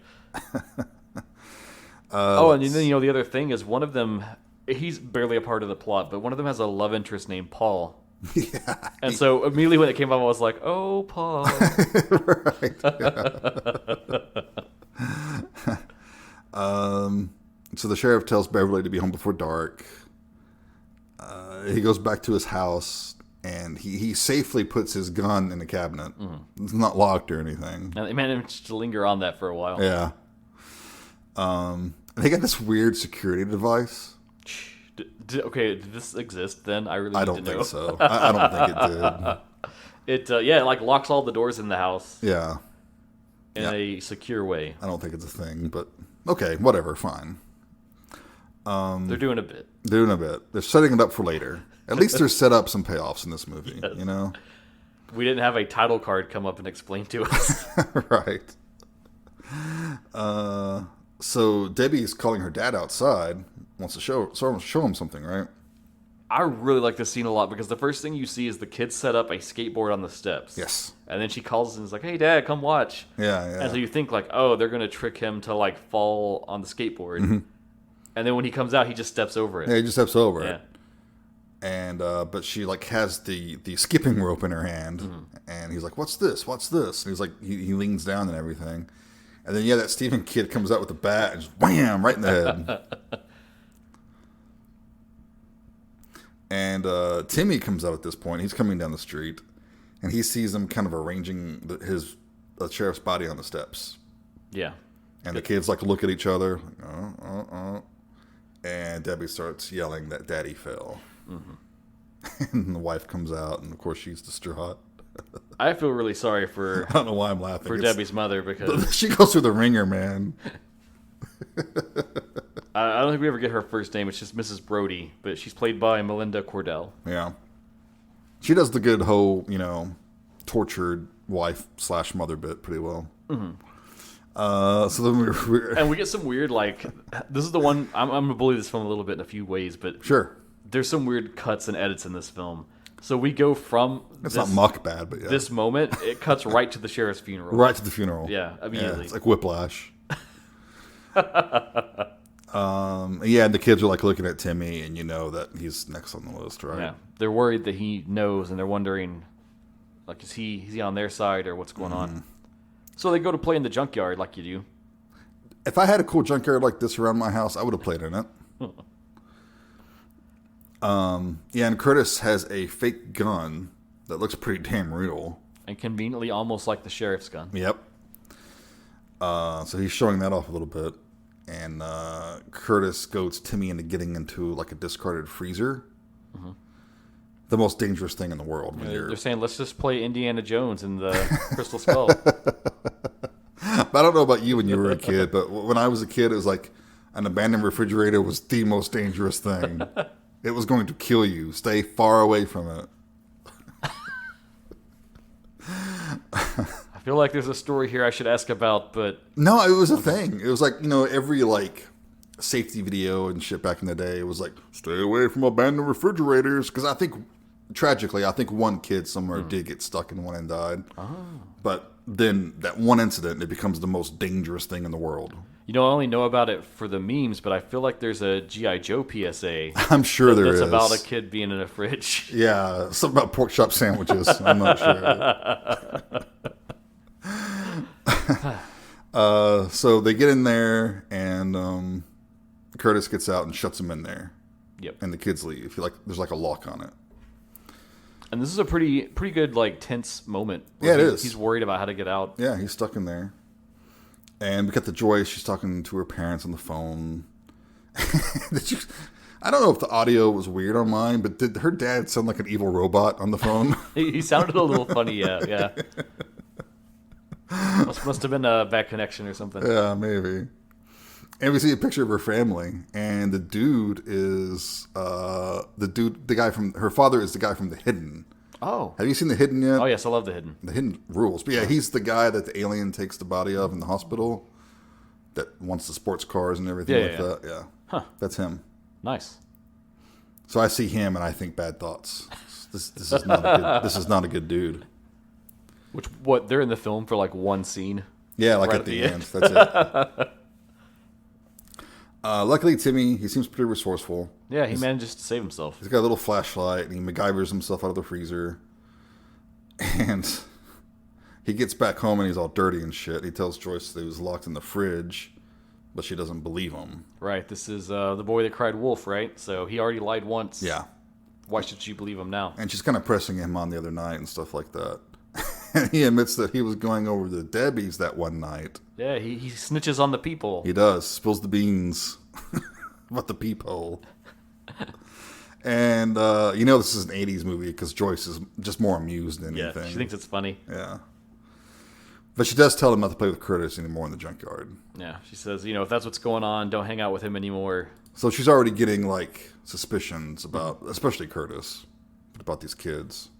And then, the other thing is one of them, he's barely a part of the plot, but one of them has a love interest named Paul. Yeah. And so immediately when it came up, I was like, oh, Paul. Right. So the sheriff tells Beverly to be home before dark. He goes back to his house, and he safely puts his gun in the cabinet. Mm-hmm. It's not locked or anything. And they managed to linger on that for a while. Yeah. And they got this weird security device. Okay, did this exist then? I don't think so. I don't think it did. It like locks all the doors in the house. Yeah. in a secure way. I don't think it's a thing, but okay, whatever, fine. They're doing a bit. They're doing a bit. They're setting it up for later. At least there's set up some payoffs in this movie, Yes. you know? We didn't have a title card come up and explain to us. Right. So Debbie's calling her dad outside, wants to show him something, right? I really like this scene a lot because the first thing you see is the kid set up a skateboard on the steps. Yes. And then she calls and is like, "Hey, Dad, come watch." Yeah. And so you think like, oh, they're going to trick him to like fall on the skateboard. Mm-hmm. And then when he comes out, he just steps over it. Yeah, he just steps over Yeah. it. And but she like has the skipping rope in her hand, and he's like, "What's this? What's this?" And he's like, he leans down and everything, and then that Stephen kid comes out with a bat and just wham right in the head. And Timmy comes out at this point. He's coming down the street, and he sees them kind of arranging the sheriff's body on the steps. Yeah. And the kids like look at each other, like, and Debbie starts yelling that Daddy fell. And the wife comes out, and of course she's distraught. I feel really sorry for I don't know why I'm laughing. for Debbie's mother because She goes through the ringer, man. I don't think we ever get her first name. It's just Mrs. Brody, but she's played by Melinda Cordell. Yeah. She does the good whole, tortured wife / mother bit pretty well. So then And we get some weird, like, this is the one, I'm going to bully this film a little bit in a few ways, but sure. there's some weird cuts and edits in this film. So we go from It's not muck bad, but yeah. this moment, it cuts right to the sheriff's funeral. Right to the funeral. Yeah, immediately. It's like whiplash. And the kids are like looking at Timmy, and you know that he's next on the list, right? Yeah, they're worried that he knows, and they're wondering, like, is he on their side or what's going on? So they go to play in the junkyard, like you do. If I had a cool junkyard like this around my house, I would have played in it. And Curtis has a fake gun that looks pretty damn real. And conveniently almost like the sheriff's gun. Yep. So he's showing that off a little bit. And Curtis goads Timmy into getting into like a discarded freezer. The most dangerous thing in the world. They're saying, let's just play Indiana Jones in the Crystal Skull. I don't know about you when you were a kid, but when I was a kid, it was like an abandoned refrigerator was the most dangerous thing. It was going to kill you. Stay far away from it. I feel like there's a story here I should ask about, but... No, it was a thing. It was like, every like safety video and shit back in the day, it was like, stay away from abandoned refrigerators. Because tragically, I think one kid somewhere did get stuck in one and died. Oh. But then that one incident, it becomes the most dangerous thing in the world. I only know about it for the memes, but I feel like there's a G.I. Joe PSA. I'm sure there is. That's about a kid being in a fridge. Yeah, something about pork chop sandwiches. I'm not sure. So they get in there, and Curtis gets out and shuts them in there. Yep. And the kids leave. There's like a lock on it. And this is a pretty good, like, tense moment. Yeah, it is. He's worried about how to get out. Yeah, he's stuck in there. And we got the Joyce. She's talking to her parents on the phone. I don't know if the audio was weird on mine, but did her dad sound like an evil robot on the phone? He sounded a little funny, yeah. Must have been a bad connection or something. Yeah, maybe. And we see a picture of her family, and the dude is the guy from her father is the guy from The Hidden. Oh, have you seen The Hidden yet? Oh yes, I love The Hidden. The Hidden rules, but yeah, he's the guy that the alien takes the body of in the hospital, that wants the sports cars and everything that. Yeah, Huh. That's him. Nice. So I see him and I think bad thoughts. This is not a good. This is not a good dude. They're in the film for like one scene. Yeah, like right at the end. That's it. Luckily, Timmy, he seems pretty resourceful. Yeah, he manages to save himself. He's got a little flashlight, and he MacGyvers himself out of the freezer. And he gets back home, and he's all dirty and shit. He tells Joyce that he was locked in the fridge, but she doesn't believe him. Right, this is the boy that cried wolf, right? So he already lied once. Yeah. Why should she believe him now? And she's kind of pressing him on the other night and stuff like that. And he admits that he was going over to Debbie's that one night. Yeah, he snitches on the people. He does. Spills the beans about the peephole. And, this is an 80s movie because Joyce is just more amused than anything. Yeah, she thinks it's funny. Yeah. But she does tell him not to play with Curtis anymore in the junkyard. Yeah, she says, if that's what's going on, don't hang out with him anymore. So she's already getting, like, suspicions about, especially Curtis, about these kids.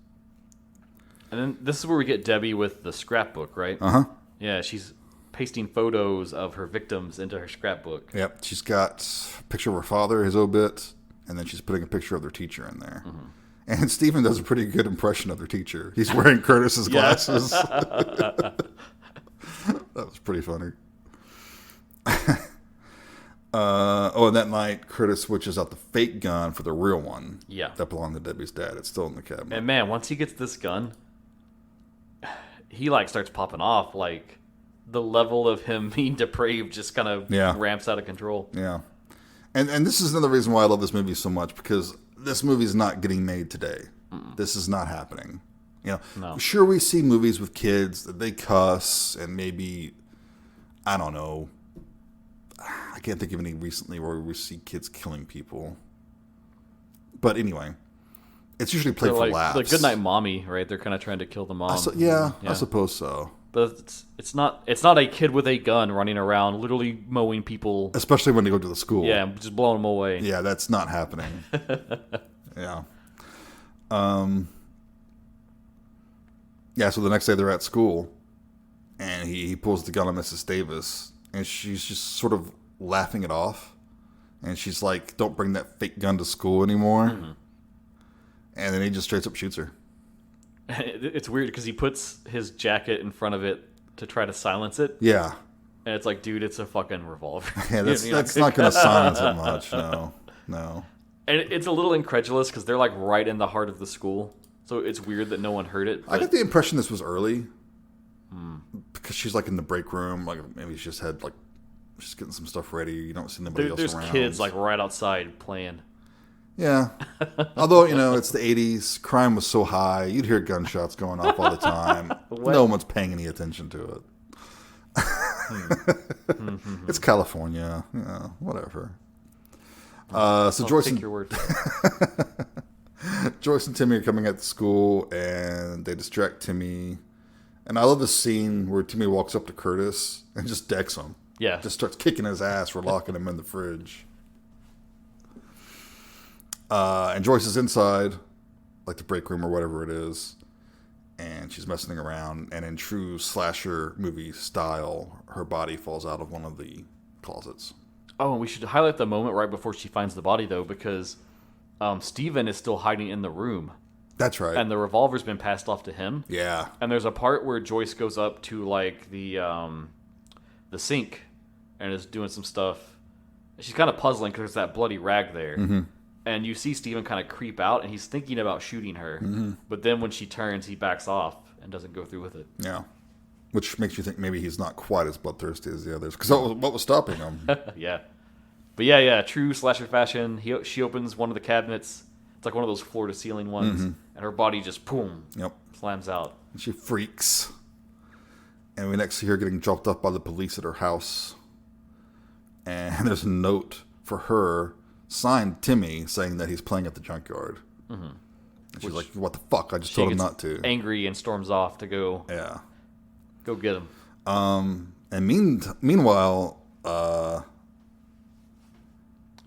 And then this is where we get Debbie with the scrapbook, right? Uh-huh. Yeah, she's pasting photos of her victims into her scrapbook. Yep, she's got a picture of her father, his obit, and then she's putting a picture of their teacher in there. Mm-hmm. And Stephen does a pretty good impression of their teacher. He's wearing Curtis's glasses. That was pretty funny. And that night, Curtis switches out the fake gun for the real one. Yeah. That belonged to Debbie's dad. It's still in the cabinet. And man, once he gets this gun, he like starts popping off. Like the level of him being depraved just kind of ramps out of control. Yeah. And this is another reason why I love this movie so much, because this movie is not getting made today. Mm-mm. This is not happening. Sure, we see movies with kids that they cuss and maybe, I don't know, I can't think of any recently where we see kids killing people. But anyway, it's usually played for laughs. Like Goodnight Mommy, right? They're kind of trying to kill the mom. I suppose so. But it's not a kid with a gun running around, literally mowing people. Especially when they go to the school. Yeah, just blowing them away. Yeah, that's not happening. Yeah. So the next day they're at school, and he pulls the gun on Mrs. Davis, and she's just sort of laughing it off. And she's like, don't bring that fake gun to school anymore. Mm-hmm. And then he just straight up shoots her. It's weird because he puts his jacket in front of it to try to silence it. Yeah. And it's like, dude, it's a fucking revolver. Yeah, that's not going to silence it much. No. And it's a little incredulous because they're like right in the heart of the school. So it's weird that no one heard it. I got the impression this was early. Because she's like in the break room. Like maybe she just had she's getting some stuff ready. You don't see anybody else around. There's kids like right outside playing. Yeah. Although, it's the 80s. Crime was so high. You'd hear gunshots going off all the time. No one's paying any attention to it. It's California. Whatever. So Joyce and, your word. Joyce and Timmy are coming at the school, and they distract Timmy. And I love the scene where Timmy walks up to Curtis and just decks him. Yeah. Just starts kicking his ass for locking him in the fridge. And Joyce is inside, like the break room or whatever it is, and she's messing around. And in true slasher movie style, her body falls out of one of the closets. Oh, and we should highlight the moment right before she finds the body, though, because Steven is still hiding in the room. That's right. And the revolver's been passed off to him. Yeah. And there's a part where Joyce goes up to like the sink and is doing some stuff. She's kind of puzzling because there's that bloody rag there. Mm-hmm. And you see Steven kind of creep out, and he's thinking about shooting her. Mm-hmm. But then when she turns, he backs off and doesn't go through with it. Yeah. Which makes you think maybe he's not quite as bloodthirsty as the others. Because what was stopping him? Yeah. But yeah, true slasher fashion. She opens one of the cabinets. It's like one of those floor-to-ceiling ones. Mm-hmm. And her body just, boom, slams out. And she freaks. And we next see her getting dropped off by the police at her house. And there's a note for her, signed Timmy, saying that he's playing at the junkyard. Mm-hmm. And she's like, what the fuck? I just told him not to. Angry and storms off to go get him. And meanwhile,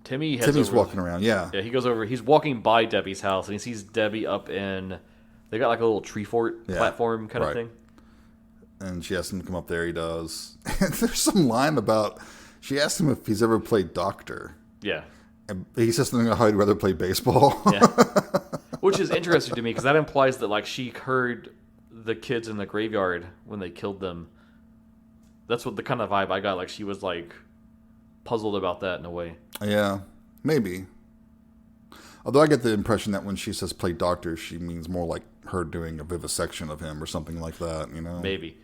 Timmy's walking around. Yeah, he goes over. He's walking by Debbie's house, and he sees Debbie up in. They got like a little tree fort platform kind of thing. And she asks him to come up there. He does. And there's some line about. She asked him if he's ever played doctor. Yeah. And he says something about how he'd rather play baseball. Yeah. Which is interesting to me because that implies that like she heard the kids in the graveyard when they killed them. That's what the kind of vibe I got. Like she was like puzzled about that in a way. Yeah, maybe. Although I get the impression that when she says play doctor, she means more like her doing a vivisection of him or something like that, Maybe.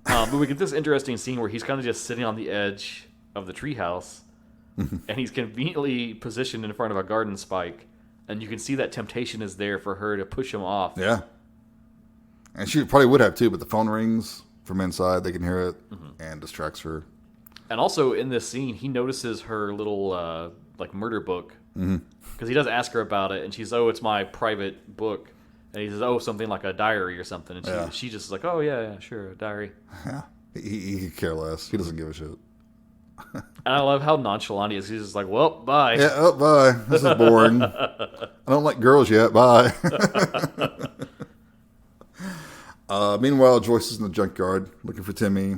But we get this interesting scene where he's kind of just sitting on the edge of the treehouse, and he's conveniently positioned in front of a garden spike, and you can see that temptation is there for her to push him off. Yeah. And she probably would have too, but the phone rings from inside. They can hear it and distracts her. And also in this scene, he notices her little murder book because he does ask her about it, and she's, it's my private book. And he says, "Oh, something like a diary or something." And she just is like, "Oh yeah, sure, a diary." Yeah. He could care less. He doesn't give a shit. And I love how nonchalant he is. He's just like, "Well, bye." Yeah, bye. This is boring. I don't like girls yet. Bye. Meanwhile, Joyce is in the junkyard looking for Timmy.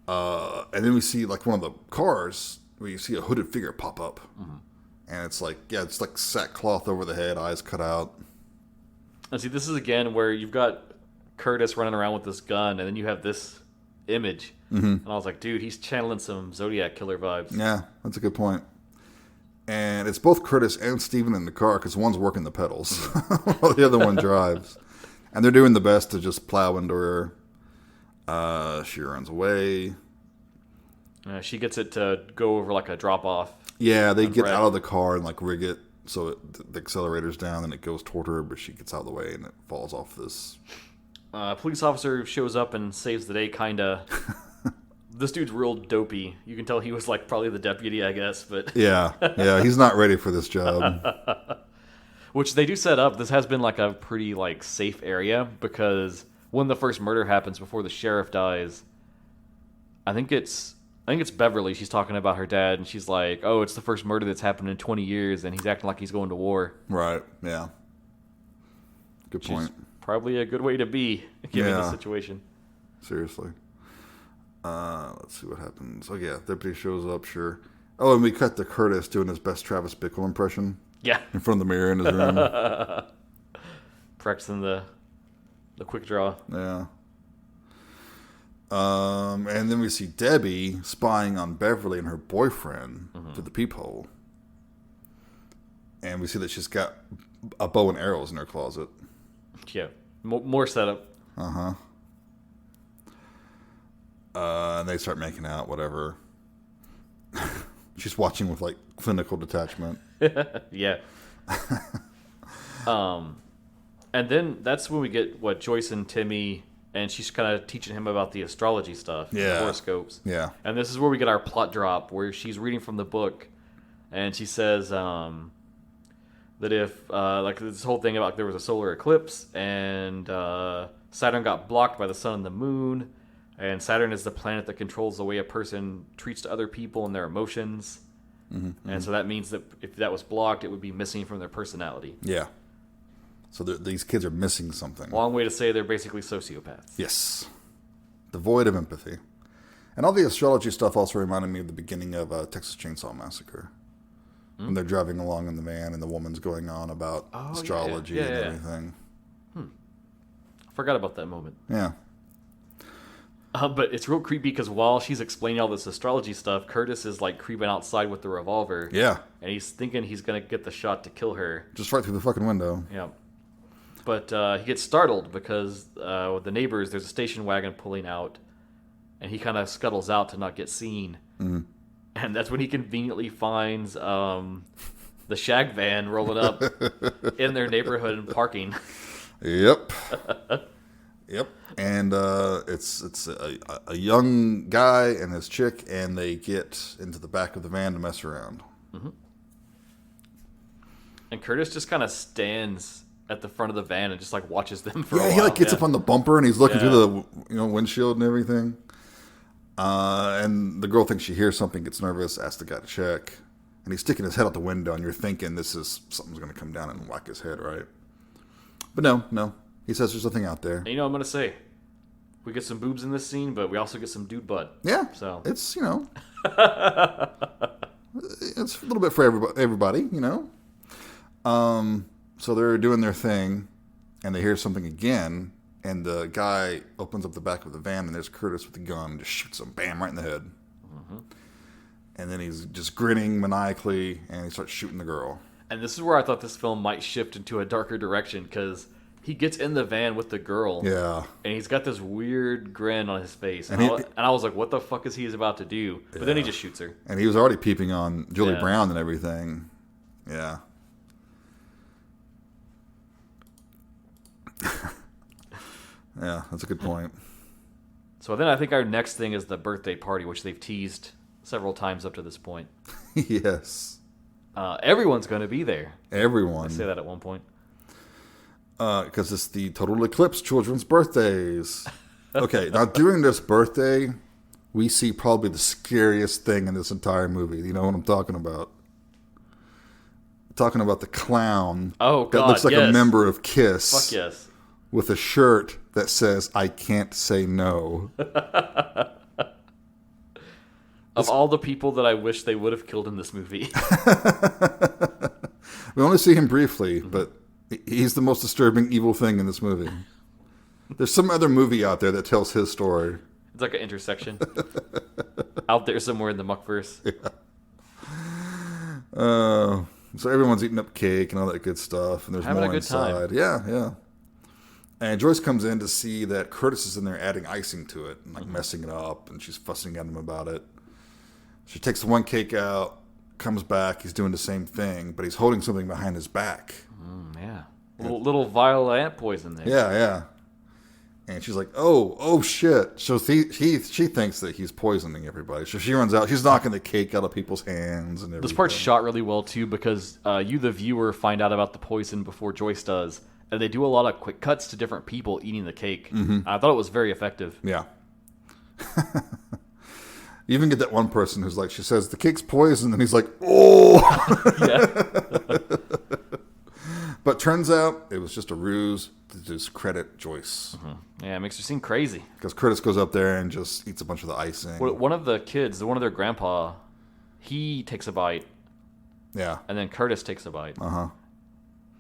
And then we see like one of the cars where you see a hooded figure pop up. Mm-hmm. And it's like, it's like sackcloth over the head, eyes cut out. And see, this is again where you've got Curtis running around with this gun, and then you have this image. Mm-hmm. And I was like, dude, he's channeling some Zodiac Killer vibes. Yeah, that's a good point. And it's both Curtis and Steven in the car because one's working the pedals while the other one drives. And they're doing the best to just plow into her. She runs away. She gets it to go over like a drop-off. Yeah, they get out of the car and like rig it so the accelerator's down and it goes toward her, but she gets out of the way and it falls off this. Police officer shows up and saves the day, kind of. This dude's real dopey. You can tell he was like probably the deputy, I guess, but yeah, he's not ready for this job. Which they do set up. This has been like a pretty like safe area because when the first murder happens before the sheriff dies, I think it's Beverly. She's talking about her dad, and she's like, "Oh, it's the first murder that's happened in 20 years, and he's acting like he's going to war." Right. Yeah. Good point. Probably a good way to be given the situation. Seriously. Let's see what happens. Oh yeah, deputy shows up. Sure. Oh, and we cut to Curtis doing his best Travis Bickle impression. Yeah. In front of the mirror in his room. Practicing the quick draw. Yeah. And then we see Debbie spying on Beverly and her boyfriend through the peephole. And we see that she's got a bow and arrows in her closet. Yeah. More setup. Uh-huh. And they start making out, whatever. She's watching with, like, clinical detachment. Yeah. And then that's when we get, Joyce and Timmy... And she's kind of teaching him about the astrology stuff, the horoscopes. Yeah. And this is where we get our plot drop, where she's reading from the book, and she says that if, like this whole thing about there was a solar eclipse, and Saturn got blocked by the sun and the moon, and Saturn is the planet that controls the way a person treats to other people and their emotions. Mm-hmm. And so that means that if that was blocked, it would be missing from their personality. Yeah. So these kids are missing something. Long way to say they're basically sociopaths. Yes. Devoid of empathy. And all the astrology stuff also reminded me of the beginning of Texas Chainsaw Massacre. When they're driving along in the van and the woman's going on about astrology and everything. I forgot about that moment. Yeah. But it's real creepy because while she's explaining all this astrology stuff, Curtis is like creeping outside with the revolver. Yeah. And he's thinking he's going to get the shot to kill her. Just right through the fucking window. Yeah. But he gets startled because with the neighbors, there's a station wagon pulling out, and he kind of scuttles out to not get seen. Mm. And that's when he conveniently finds the shag van rolling up in their neighborhood and parking. Yep. Yep. And it's a young guy and his chick, and they get into the back of the van to mess around. Mm-hmm. And Curtis just kind of stands at the front of the van and just like watches them for a while. He like gets up on the bumper and he's looking through the windshield and everything. And the girl thinks she hears something, gets nervous, asks the guy to check, and he's sticking his head out the window, and you're thinking something's going to come down and whack his head, right? But no. He says there's nothing out there. And I'm going to say, we get some boobs in this scene, but we also get some dude butt. Yeah. So it's it's a little bit for everybody, So they're doing their thing, and they hear something again, and the guy opens up the back of the van, and there's Curtis with the gun, and just shoots him, bam, right in the head. Mm-hmm. And then he's just grinning maniacally, and he starts shooting the girl. And this is where I thought this film might shift into a darker direction, because he gets in the van with the girl, and he's got this weird grin on his face, and I was like, what the fuck is he about to do? But then he just shoots her. And he was already peeping on Julie Brown and everything. Yeah. Yeah, that's a good point. So then I think our next thing is the birthday party, which they've teased several times up to this point. Yes. Everyone's going to be there. Everyone. I say that at one point. Because it's the Total Eclipse children's birthdays. Okay, now during this birthday, we see probably the scariest thing in this entire movie. You know what I'm talking about? I'm talking about the clown God, that looks like yes. a member of Kiss. Fuck yes. With a shirt that says, "I can't say no." Of all the people that I wish they would have killed in this movie. We only see him briefly, but he's the most disturbing evil thing in this movie. There's some other movie out there that tells his story. It's like an intersection. Out there somewhere in the Muckverse. Yeah. So everyone's eating up cake and all that good stuff, and there's Having more a good inside. time. Yeah. And Joyce comes in to see that Curtis is in there adding icing to it and like messing it up, and she's fussing at him about it. She takes the one cake out, comes back, he's doing the same thing, but he's holding something behind his back. Yeah. Little vial of ant poison there. Yeah. And she's like, oh shit. So she thinks that he's poisoning everybody. So she runs out. She's knocking the cake out of people's hands and everything. This part's shot really well, too, because you, the viewer, find out about the poison before Joyce does. And they do a lot of quick cuts to different people eating the cake. Mm-hmm. I thought it was very effective. Yeah. You even get that one person who's like, she says, the cake's poison. And he's like, oh. Yeah. But turns out it was just a ruse to discredit Joyce. Mm-hmm. Yeah, it makes her seem crazy. Because Curtis goes up there and just eats a bunch of the icing. One of the kids, one of their grandpa, he takes a bite. Yeah. And then Curtis takes a bite. Uh-huh.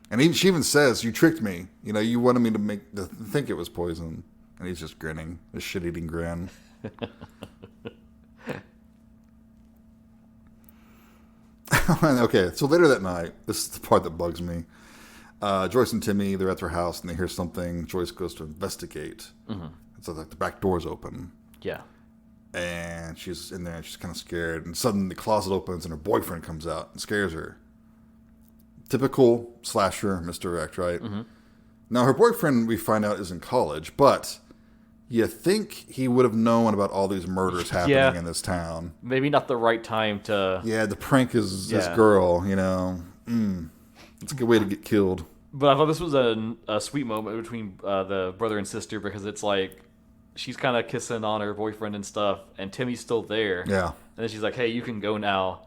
And she even says, you tricked me. You know, you wanted me to think it was poison. And he's just grinning. A shit-eating grin. Okay, so later that night, this is the part that bugs me. Joyce and Timmy, they're at their house and they hear something. Joyce goes to investigate. Mm-hmm. So like the back door's open. Yeah. And she's in there and she's kind of scared. And suddenly the closet opens and her boyfriend comes out and scares her. Typical slasher misdirect, right? Mm-hmm. Now her boyfriend, we find out, is in college, but you think he would have known about all these murders happening in this town. Maybe not the right time to... Yeah, the prank is this girl, you know. It's a good way to get killed. But I thought this was a sweet moment between the brother and sister, because it's like she's kind of kissing on her boyfriend and stuff, and Timmy's still there. Yeah. And then she's like, hey, you can go now.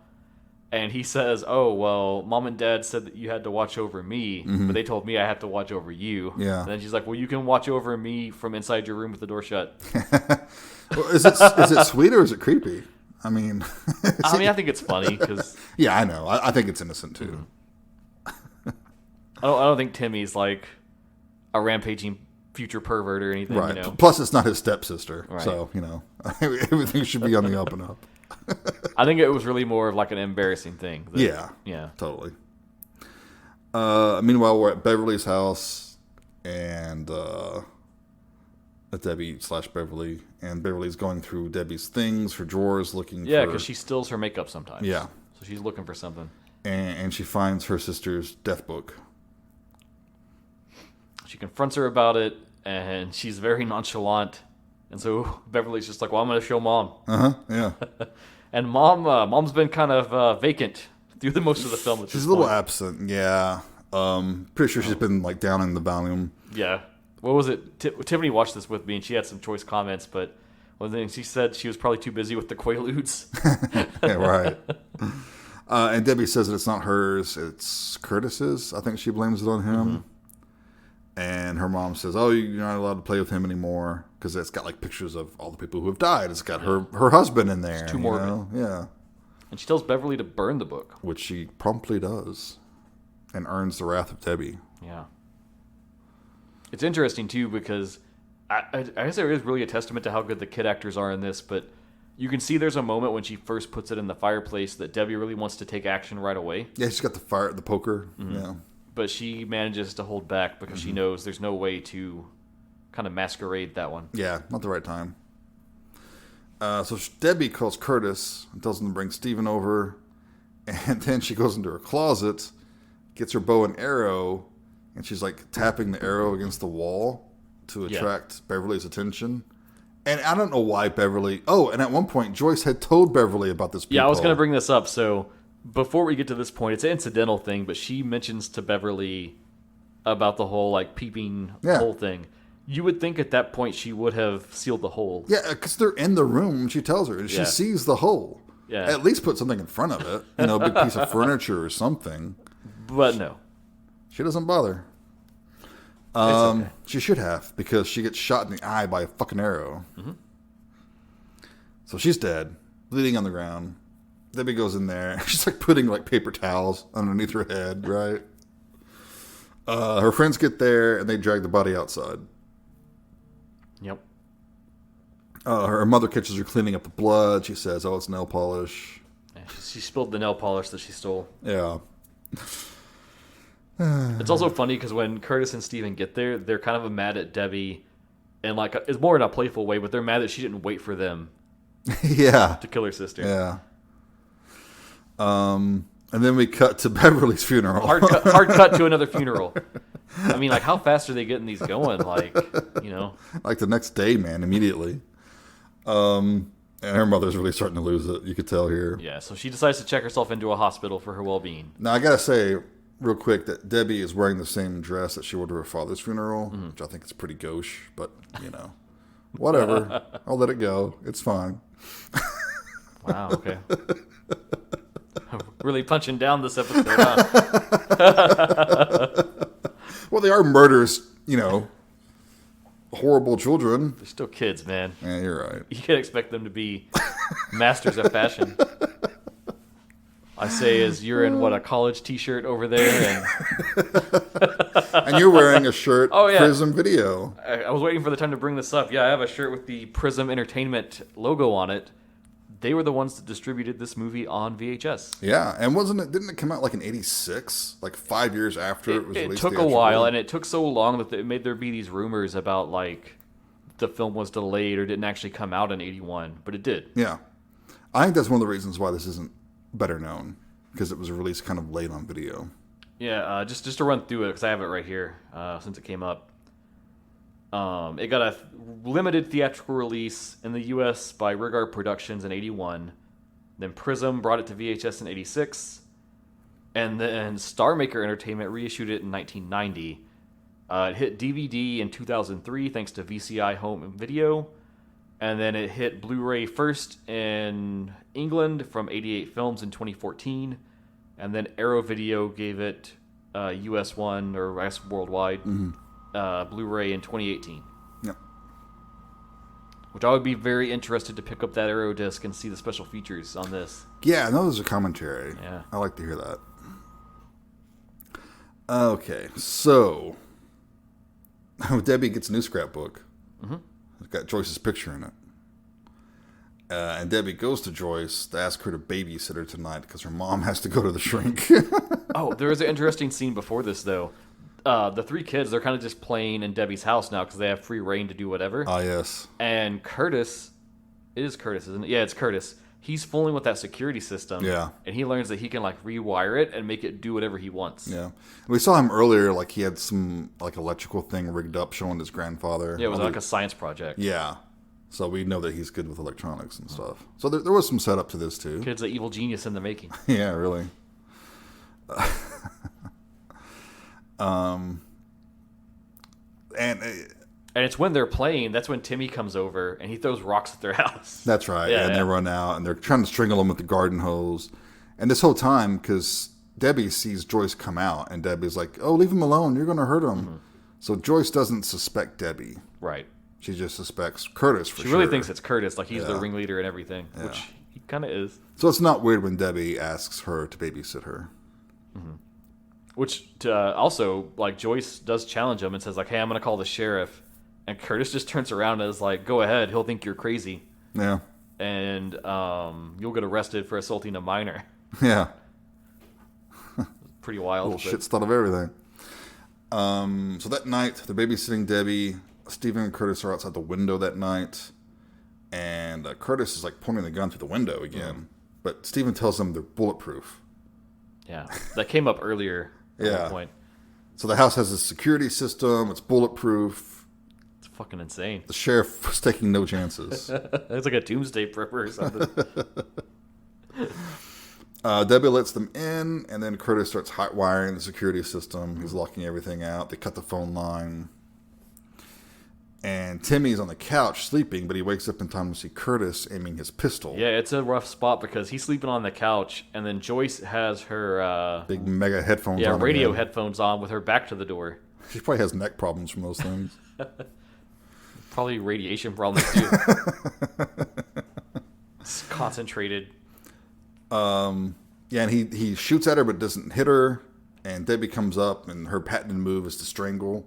And he says, oh, well, Mom and Dad said that you had to watch over me, but they told me I had to watch over you. Yeah. And then she's like, well, you can watch over me from inside your room with the door shut. Well, is it sweet or is it creepy? I mean... I think it's funny, because... Yeah, I know. I think it's innocent, too. Mm-hmm. I don't think Timmy's like a rampaging future pervert or anything. Right. You know? Plus, it's not his stepsister. Right. So, you know, everything should be on the up and up. I think it was really more of like an embarrassing thing. Yeah. Totally. Meanwhile, we're at Beverly's house and at Debbie/Beverly. And Beverly's going through Debbie's things, her drawers, looking for... Yeah, because she steals her makeup sometimes. Yeah. So she's looking for something. And she finds her sister's death book. She confronts her about it, and she's very nonchalant. And so Beverly's just like, well, I'm going to show Mom. Yeah. And Mom's been kind of vacant through the most of the film. She's a little absent, yeah. Pretty sure she's been like down in the volume. Yeah. What was it? Tiffany watched this with me, and she had some choice comments, but one thing she said she was probably too busy with the Quaaludes. Yeah, right. And Debbie says that it's not hers, it's Curtis's. I think she blames it on him. Mm-hmm. And her mom says, oh, you're not allowed to play with him anymore, because it's got like pictures of all the people who have died. It's got her husband in there. It's too morbid. Yeah. And she tells Beverly to burn the book. Which she promptly does. And earns the wrath of Debbie. Yeah. It's interesting, too, because I guess there is really a testament to how good the kid actors are in this, but you can see there's a moment when she first puts it in the fireplace that Debbie really wants to take action right away. Yeah, she's got the poker. Mm-hmm. Yeah. But she manages to hold back because she knows there's no way to kind of masquerade that one. Yeah, not the right time. So Debbie calls Curtis and tells him to bring Steven over. And then she goes into her closet, gets her bow and arrow, and she's like tapping the arrow against the wall to attract Beverly's attention. And I don't know why Beverly... Oh, and at one point, Joyce had told Beverly about this peephole. Yeah, I was going to bring this up. So before we get to this point, it's an incidental thing, but she mentions to Beverly about the whole like peeping hole thing. You would think at that point she would have sealed the hole. Yeah, because they're in the room when she tells her, and she sees the hole. Yeah. At least put something in front of it. A big piece of furniture or something. But no. She doesn't bother. Okay. She should have, because she gets shot in the eye by a fucking arrow. Mm-hmm. So she's dead, bleeding on the ground. Debbie goes in there. She's like putting like paper towels underneath her head, right? Her friends get there, and they drag the body outside. Yep. Her mother catches her cleaning up the blood. She says, "Oh, it's nail polish." Yeah, she spilled the nail polish that she stole. Yeah. It's also funny because when Curtis and Steven get there, they're kind of mad at Debbie, and like it's more in a playful way, but they're mad that she didn't wait for them. Yeah. To kill her sister. Yeah. And then we cut to Beverly's funeral. Hard cut to another funeral. I mean, like, how fast are they getting these going? Like, Like the next day, man, immediately. And her mother's really starting to lose it. You could tell here. Yeah, so she decides to check herself into a hospital for her well-being. Now, I got to say real quick that Debbie is wearing the same dress that she wore to her father's funeral, which I think is pretty gauche, but, whatever. I'll let it go. It's fine. Wow, okay. Really punching down this episode, huh? Well, they are murders, horrible children. They're still kids, man. Yeah, you're right. You can't expect them to be masters of fashion. I say as you're in, a college t-shirt over there. And you're wearing a shirt, oh, yeah. Prism Video. I was waiting for the time to bring this up. Yeah, I have a shirt with the Prism Entertainment logo on it. They were the ones that distributed this movie on VHS. Yeah, and didn't it come out like in 86? Like 5 years after it was released? It took a while, and it took so long that it made there be these rumors about, like, the film was delayed or didn't actually come out in 81, but it did. Yeah. I think that's one of the reasons why this isn't better known, because it was released kind of late on video. Yeah, just to run through it, because I have it right here since it came up. It got a limited theatrical release in the U.S. by Rigard Productions in 81. Then Prism brought it to VHS in 86. And then Star Maker Entertainment reissued it in 1990. It hit DVD in 2003 thanks to VCI Home Video. And then it hit Blu-ray first in England from 88 Films in 2014. And then Arrow Video gave it US 1, or I guess worldwide, Blu-ray in 2018. Yep. Which I would be very interested to pick up that Arrow disc and see the special features on this. Yeah, I know there's a commentary. Yeah. I like to hear that. Okay, so Debbie gets a new scrapbook. It's got Joyce's picture in it. And Debbie goes to Joyce to ask her to babysit her tonight because her mom has to go to the shrink. Oh, there was an interesting scene before this, though. The three kids, they're kind of just playing in Debbie's house now because they have free reign to do whatever. Ah, yes. And Curtis, it is Curtis, isn't it? Yeah, it's Curtis. He's fooling with that security system. Yeah. And he learns that he can, like, rewire it and make it do whatever he wants. Yeah. We saw him earlier, like, he had some, like, electrical thing rigged up showing his grandfather. Yeah, it was like a science project. Yeah. So we know that he's good with electronics and stuff. So there was some setup to this, too. Kid's an evil genius in the making. Yeah, really. And it's when they're playing, that's when Timmy comes over and he throws rocks at their house. That's right. Yeah, and they run out and they're trying to strangle him with the garden hose. And this whole time, because Debbie sees Joyce come out and Debbie's like, "Oh, leave him alone. You're going to hurt him." So Joyce doesn't suspect Debbie. Right. She just suspects Curtis for sure. She really thinks it's Curtis, like he's the ringleader and everything, which he kind of is. So it's not weird when Debbie asks her to babysit her. Which also, like, Joyce does challenge him and says, like, "Hey, I'm going to call the sheriff." And Curtis just turns around and is like, "Go ahead. He'll think you're crazy. Yeah. And you'll get arrested for assaulting a minor." Yeah. Pretty wild. Little shit's thought of everything. So that night, they're babysitting Debbie. Stephen and Curtis are outside the window that night. And Curtis is, like, pointing the gun through the window again. But Stephen tells them they're bulletproof. Yeah. That came up earlier at one point. So the house has a security system. It's bulletproof. It's fucking insane. The sheriff was taking no chances. It's like a doomsday prepper or something. Debbie lets them in, and then Curtis starts hot wiring the security system. He's locking everything out. They cut the phone line. And Timmy's on the couch sleeping, but he wakes up in time to see Curtis aiming his pistol. Yeah, it's a rough spot because he's sleeping on the couch, and then Joyce has her big mega headphones on. Yeah, radio headphones on with her back to the door. She probably has neck problems from those things. Probably radiation problems too. It's concentrated. Yeah, and he shoots at her but doesn't hit her. And Debbie comes up, and her patented move is to strangle.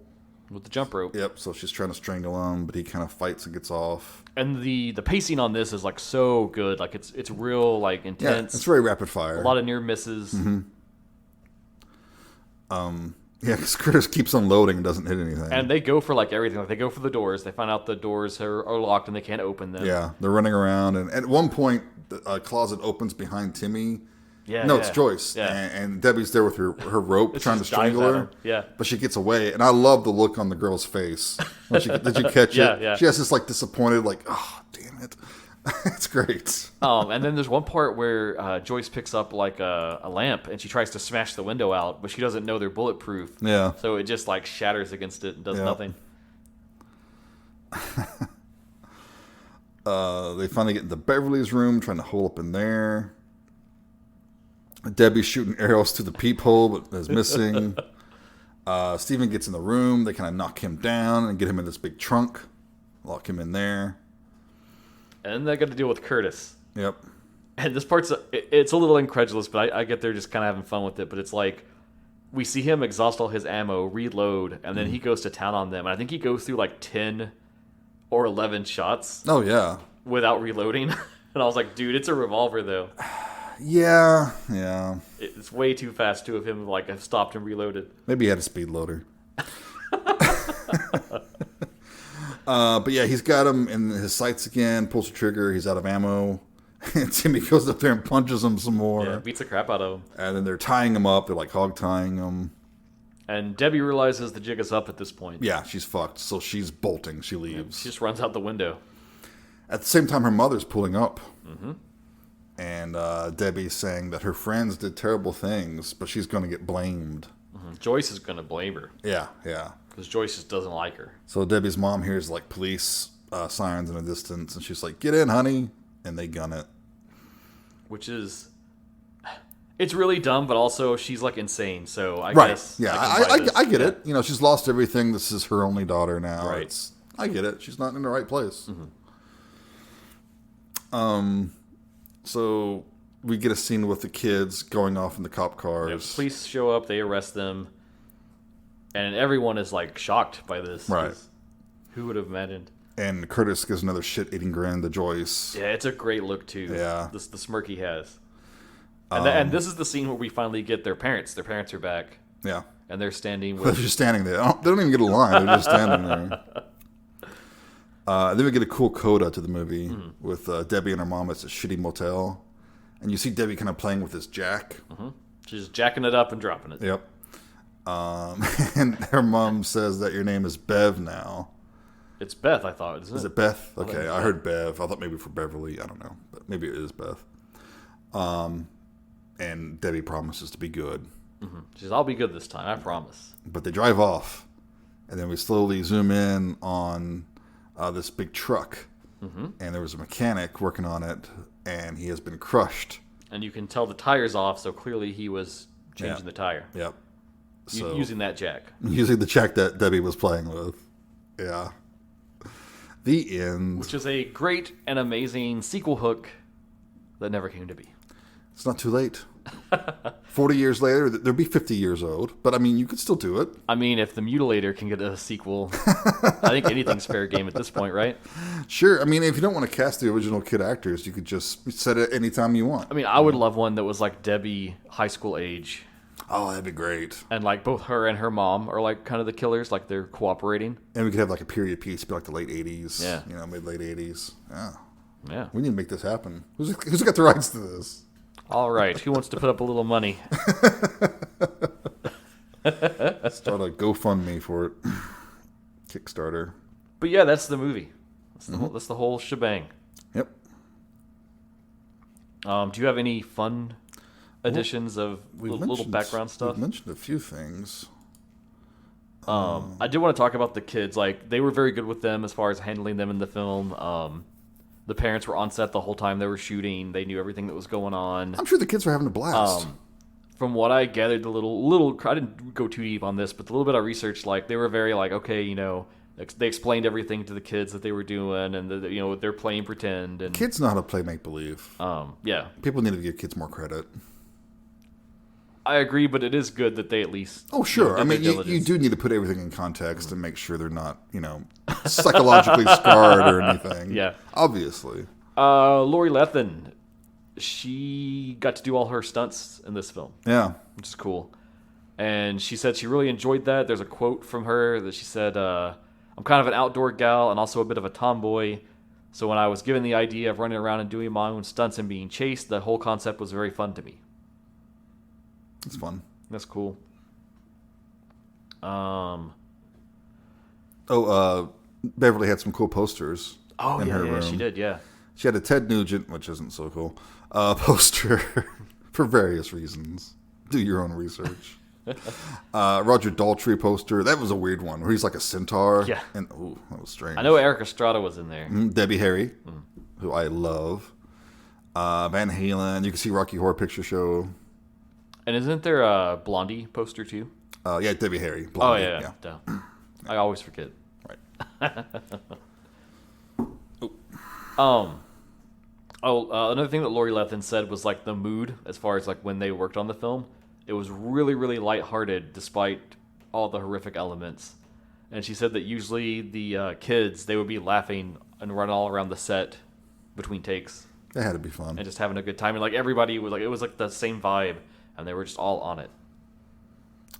With the jump rope. Yep, so she's trying to strangle him, but he kind of fights and gets off. And the pacing on this is like so good. Like it's real like intense. Yeah, it's very rapid fire. A lot of near misses. Mm-hmm. Yeah, because Curtis keeps unloading and doesn't hit anything. And they go for like everything. Like they go for the doors. They find out the doors are locked and they can't open them. Yeah, they're running around, and at one point, a closet opens behind Timmy. Yeah, no, it's Joyce. Yeah. And Debbie's there with her rope trying to strangle her. Yeah. But she gets away. And I love the look on the girl's face. Did you catch it? Yeah. She has this like disappointed, like, oh, damn it. It's great. And then there's one part where Joyce picks up like a lamp and she tries to smash the window out, but she doesn't know they're bulletproof. Yeah. So it just like shatters against it and does nothing. They finally get into Beverly's room, trying to hole up in there. Debbie's shooting arrows through the peephole, but is missing. Steven gets in the room. They kind of knock him down and get him in this big trunk. Lock him in there. And they got to deal with Curtis. Yep. And this part's it's a little incredulous, but I get they're just kind of having fun with it. But it's like we see him exhaust all his ammo, reload, and then he goes to town on them. And I think he goes through like 10 or 11 shots. Oh, yeah. Without reloading. And I was like, dude, it's a revolver, though. Yeah. It's way too fast to have him like have stopped and reloaded. Maybe he had a speed loader. But yeah, he's got him in his sights again, pulls the trigger, he's out of ammo. And Timmy goes up there and punches him some more. Yeah, beats the crap out of him. And then they're tying him up, they're like hog tying him. And Debbie realizes the jig is up at this point. Yeah, she's fucked. So she's bolting, she leaves. She just runs out the window. At the same time, her mother's pulling up. Mm-hmm. And Debbie's saying that her friends did terrible things, but she's going to get blamed. Mm-hmm. Joyce is going to blame her. Yeah. Because Joyce just doesn't like her. So Debbie's mom hears like police sirens in the distance, and she's like, "Get in, honey," and they gun it. Which is, it's really dumb, but also she's like insane. So I right. guess Yeah, I get it. You know, she's lost everything. This is her only daughter now. Right. I get it. She's not in the right place. Mm-hmm. So we get a scene with the kids going off in the cop cars. Yeah, police show up, they arrest them, and everyone is like shocked by this. Right. Who would have imagined? And Curtis gives another shit-eating grin to Joyce. Yeah, it's a great look too. Yeah. The smirk he has. And this is the scene where we finally get their parents. Their parents are back. Yeah. And they're standing with... They're just standing there. They don't even get a line. They're just standing there. Then we get a cool coda to the movie with Debbie and her mom at a shitty motel. And you see Debbie kind of playing with this jack. Mm-hmm. She's jacking it up and dropping it. Yep. And her mom says that your name is Bev now. It's Beth, I thought, isn't it? Is it Beth? Okay, I heard Bev. I thought maybe for Beverly. I don't know. But maybe it is Beth. And Debbie promises to be good. Mm-hmm. She says, I'll be good this time, I promise. But they drive off. And then we slowly zoom in on this big truck. Mm-hmm. And there was a mechanic working on it. And he has been crushed. And you can tell the tire's off, so clearly he was changing the tire. Yep. So, using that jack. Using the jack that Debbie was playing with. Yeah. The end. Which is a great and amazing sequel hook that never came to be. It's not too late. 40 years later, they'll be 50 years old. But, I mean, you could still do it. I mean, if The Mutilator can get a sequel, I think anything's fair game at this point, right? Sure. I mean, if you don't want to cast the original kid actors, you could just set it anytime you want. I mean, I would love one that was like Debbie high school age. Oh, that'd be great. And like both her and her mom are like kind of the killers, like they're cooperating. And we could have like a period piece, be like the late 80s. Yeah. You know, mid-late 80s. Yeah. We need to make this happen. Who's got the rights to this? All right. Who wants to put up a little money? Start a GoFundMe for it. Kickstarter. But yeah, that's the movie. That's the whole shebang. Yep. Do you have any fun additions of little background stuff. We've mentioned a few things. I did want to talk about the kids. Like, they were very good with them as far as handling them in the film. The parents were on set the whole time they were shooting. They knew everything that was going on. I'm sure the kids were having a blast. From what I gathered, the little I didn't go too deep on this, but the little bit I researched, like, they were very like, okay, you know, they explained everything to the kids that they were doing, and you know, they're playing pretend. And Kids know how to play make believe. Yeah, People need to give kids more credit. I agree, but it is good that they at least. Oh, sure. You know, I mean, you do need to put everything in context and make sure they're not, you know, psychologically scarred or anything. Yeah. Obviously. Lori Lethin, she got to do all her stunts in this film. Yeah. Which is cool. And she said she really enjoyed that. There's a quote from her that she said, I'm kind of an outdoor gal and also a bit of a tomboy. So when I was given the idea of running around and doing my own stunts and being chased, the whole concept was very fun to me. It's fun. That's cool. Beverly had some cool posters. Oh, in her yeah, room. she did, yeah. She had a Ted Nugent, which isn't so cool, poster for various reasons. Do your own research. Roger Daltrey poster. That was a weird one where he's like a centaur. Yeah. And ooh, that was strange. I know Eric Estrada was in there. Debbie Harry, who I love. Van Halen. You can see Rocky Horror Picture Show. And isn't there a Blondie poster too? Yeah, Debbie Harry. Blondie, oh, yeah. Duh. I always forget. Right. Another thing that Lori Lethin said was like the mood as far as like when they worked on the film. It was really, really lighthearted despite all the horrific elements. And she said that usually the kids, they would be laughing and running all around the set between takes. That had to be fun. And just having a good time. And like everybody was like, it was like the same vibe and they were just all on it.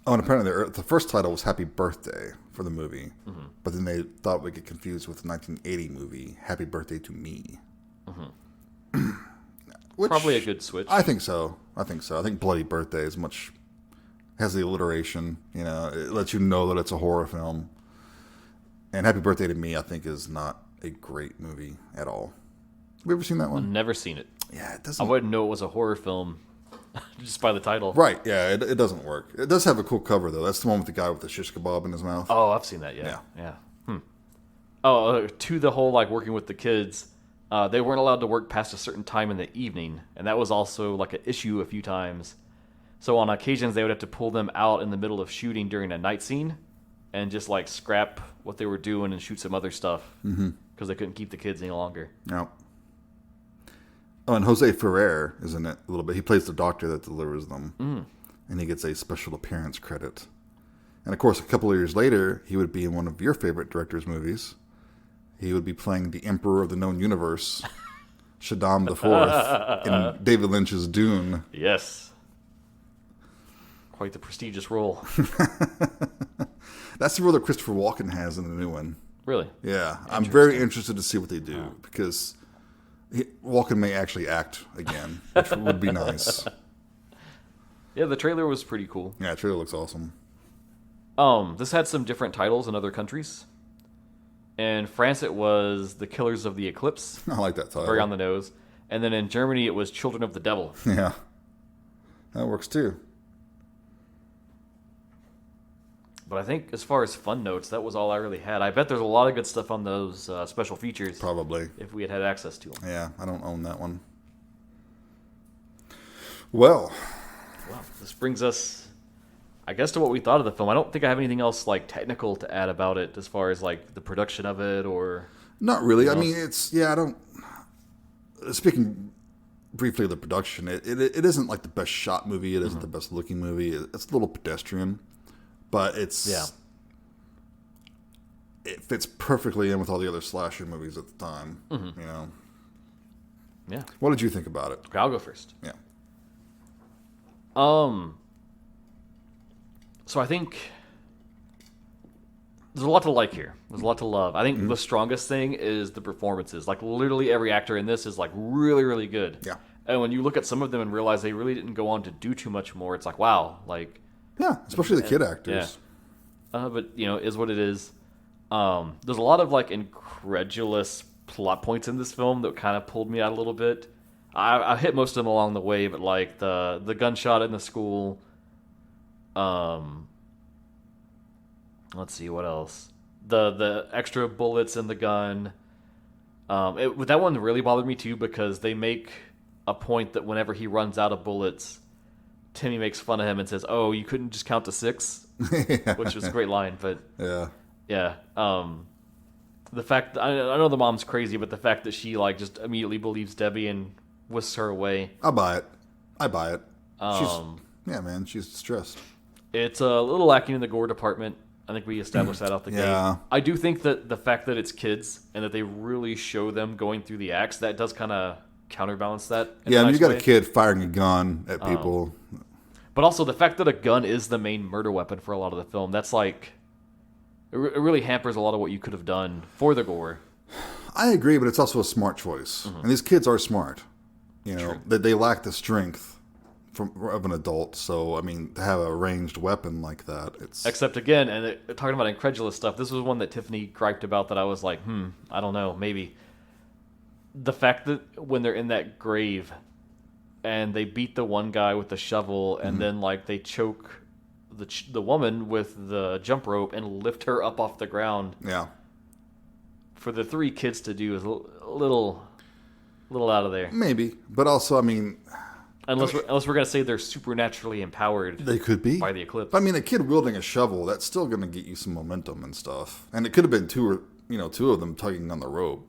Oh, and apparently the first title was Happy Birthday for the movie. Mm-hmm. But then they thought we'd get confused with the 1980 movie, Happy Birthday to Me. Mm-hmm. Which, probably a good switch. I think so. I think Bloody Birthday has the alliteration. You know, it lets you know that it's a horror film. And Happy Birthday to Me, I think, is not a great movie at all. Have you ever seen that one? I've never seen it. Yeah, it doesn't. I wouldn't know it was a horror film just by the title. Right, yeah, it doesn't work. It does have a cool cover, though. That's the one with the guy with the shish kebab in his mouth. Oh, I've seen that, yeah. Oh, to the whole, like, working with the kids, they weren't allowed to work past a certain time in the evening, and that was also, like, an issue a few times. So on occasions, they would have to pull them out in the middle of shooting during a night scene and just, like, scrap what they were doing and shoot some other stuff because they couldn't keep the kids any longer. Yeah. Oh, and Jose Ferrer is in it a little bit. He plays the doctor that delivers them. And he gets a special appearance credit. And, of course, a couple of years later, he would be in one of your favorite director's movies. He would be playing the Emperor of the Known Universe, Shaddam IV, in David Lynch's Dune. Yes. Quite the prestigious role. That's the role that Christopher Walken has in the new one. Really? Yeah. I'm very interested to see what they do, because Walken may actually act again, which would be nice. Yeah, the trailer was pretty cool. Yeah, the trailer looks awesome. This had some different titles in other countries. In France, it was The Killers of the Eclipse. I like that title. Very on the nose. And then in Germany, it was Children of the Devil. Yeah. That works too. But I think as far as fun notes, that was all I really had. I bet there's a lot of good stuff on those special features. Probably. If we had had access to them. Yeah, I don't own that one. Well, this brings us, I guess, to what we thought of the film. I don't think I have anything else like technical to add about it as far as like the production of it or. Not really. I mean, I don't. Speaking briefly of the production, it isn't like the best shot movie. It isn't the best looking movie. It's a little pedestrian, but it fits perfectly in with all the other slasher movies at the time. You know. Yeah. What did you think about it? Okay, I'll go first. Yeah. So I think there's a lot to like here. There's a lot to love. I think the strongest thing is the performances. Like literally every actor in this is like really, really good. Yeah. And when you look at some of them and realize they really didn't go on to do too much more, it's like, wow. Like, yeah, especially the kid actors. Yeah. But you know, is what it is. There's a lot of like incredulous plot points in this film that kind of pulled me out a little bit. I hit most of them along the way, but like the gunshot in the school. Let's see what else. The extra bullets in the gun. That one really bothered me too because they make a point that whenever he runs out of bullets, Timmy makes fun of him and says, "Oh, you couldn't just count to 6," Yeah. which was a great line. But Yeah. the fact I know the mom's crazy, but the fact that she like just immediately believes Debbie and whisks her away. I buy it. She's stressed. It's a little lacking in the gore department. I think we established that off the Yeah. gate. I do think that the fact that it's kids and that they really show them going through the acts, that does kind of counterbalance that. Yeah, I mean, you got a kid firing a gun at people. But also the fact that a gun is the main murder weapon for a lot of the film, that's like... It really hampers a lot of what you could have done for the gore. I agree, but it's also a smart choice. And these kids are smart. You know, they lack the strength of an adult. So, I mean, to have a ranged weapon like that, it's... Except again, and talking about incredulous stuff, this was one that Tiffany griped about that I was like, I don't know, maybe. The fact that when they're in that grave and they beat the one guy with the shovel and then like they choke the woman with the jump rope and lift her up off the ground. Yeah. For the 3 kids to do is a little out of there. Maybe. But also, I mean... Unless we're going to say they're supernaturally empowered. They could be. By the eclipse. I mean, a kid wielding a shovel, that's still going to get you some momentum and stuff. And it could have been two of them tugging on the rope.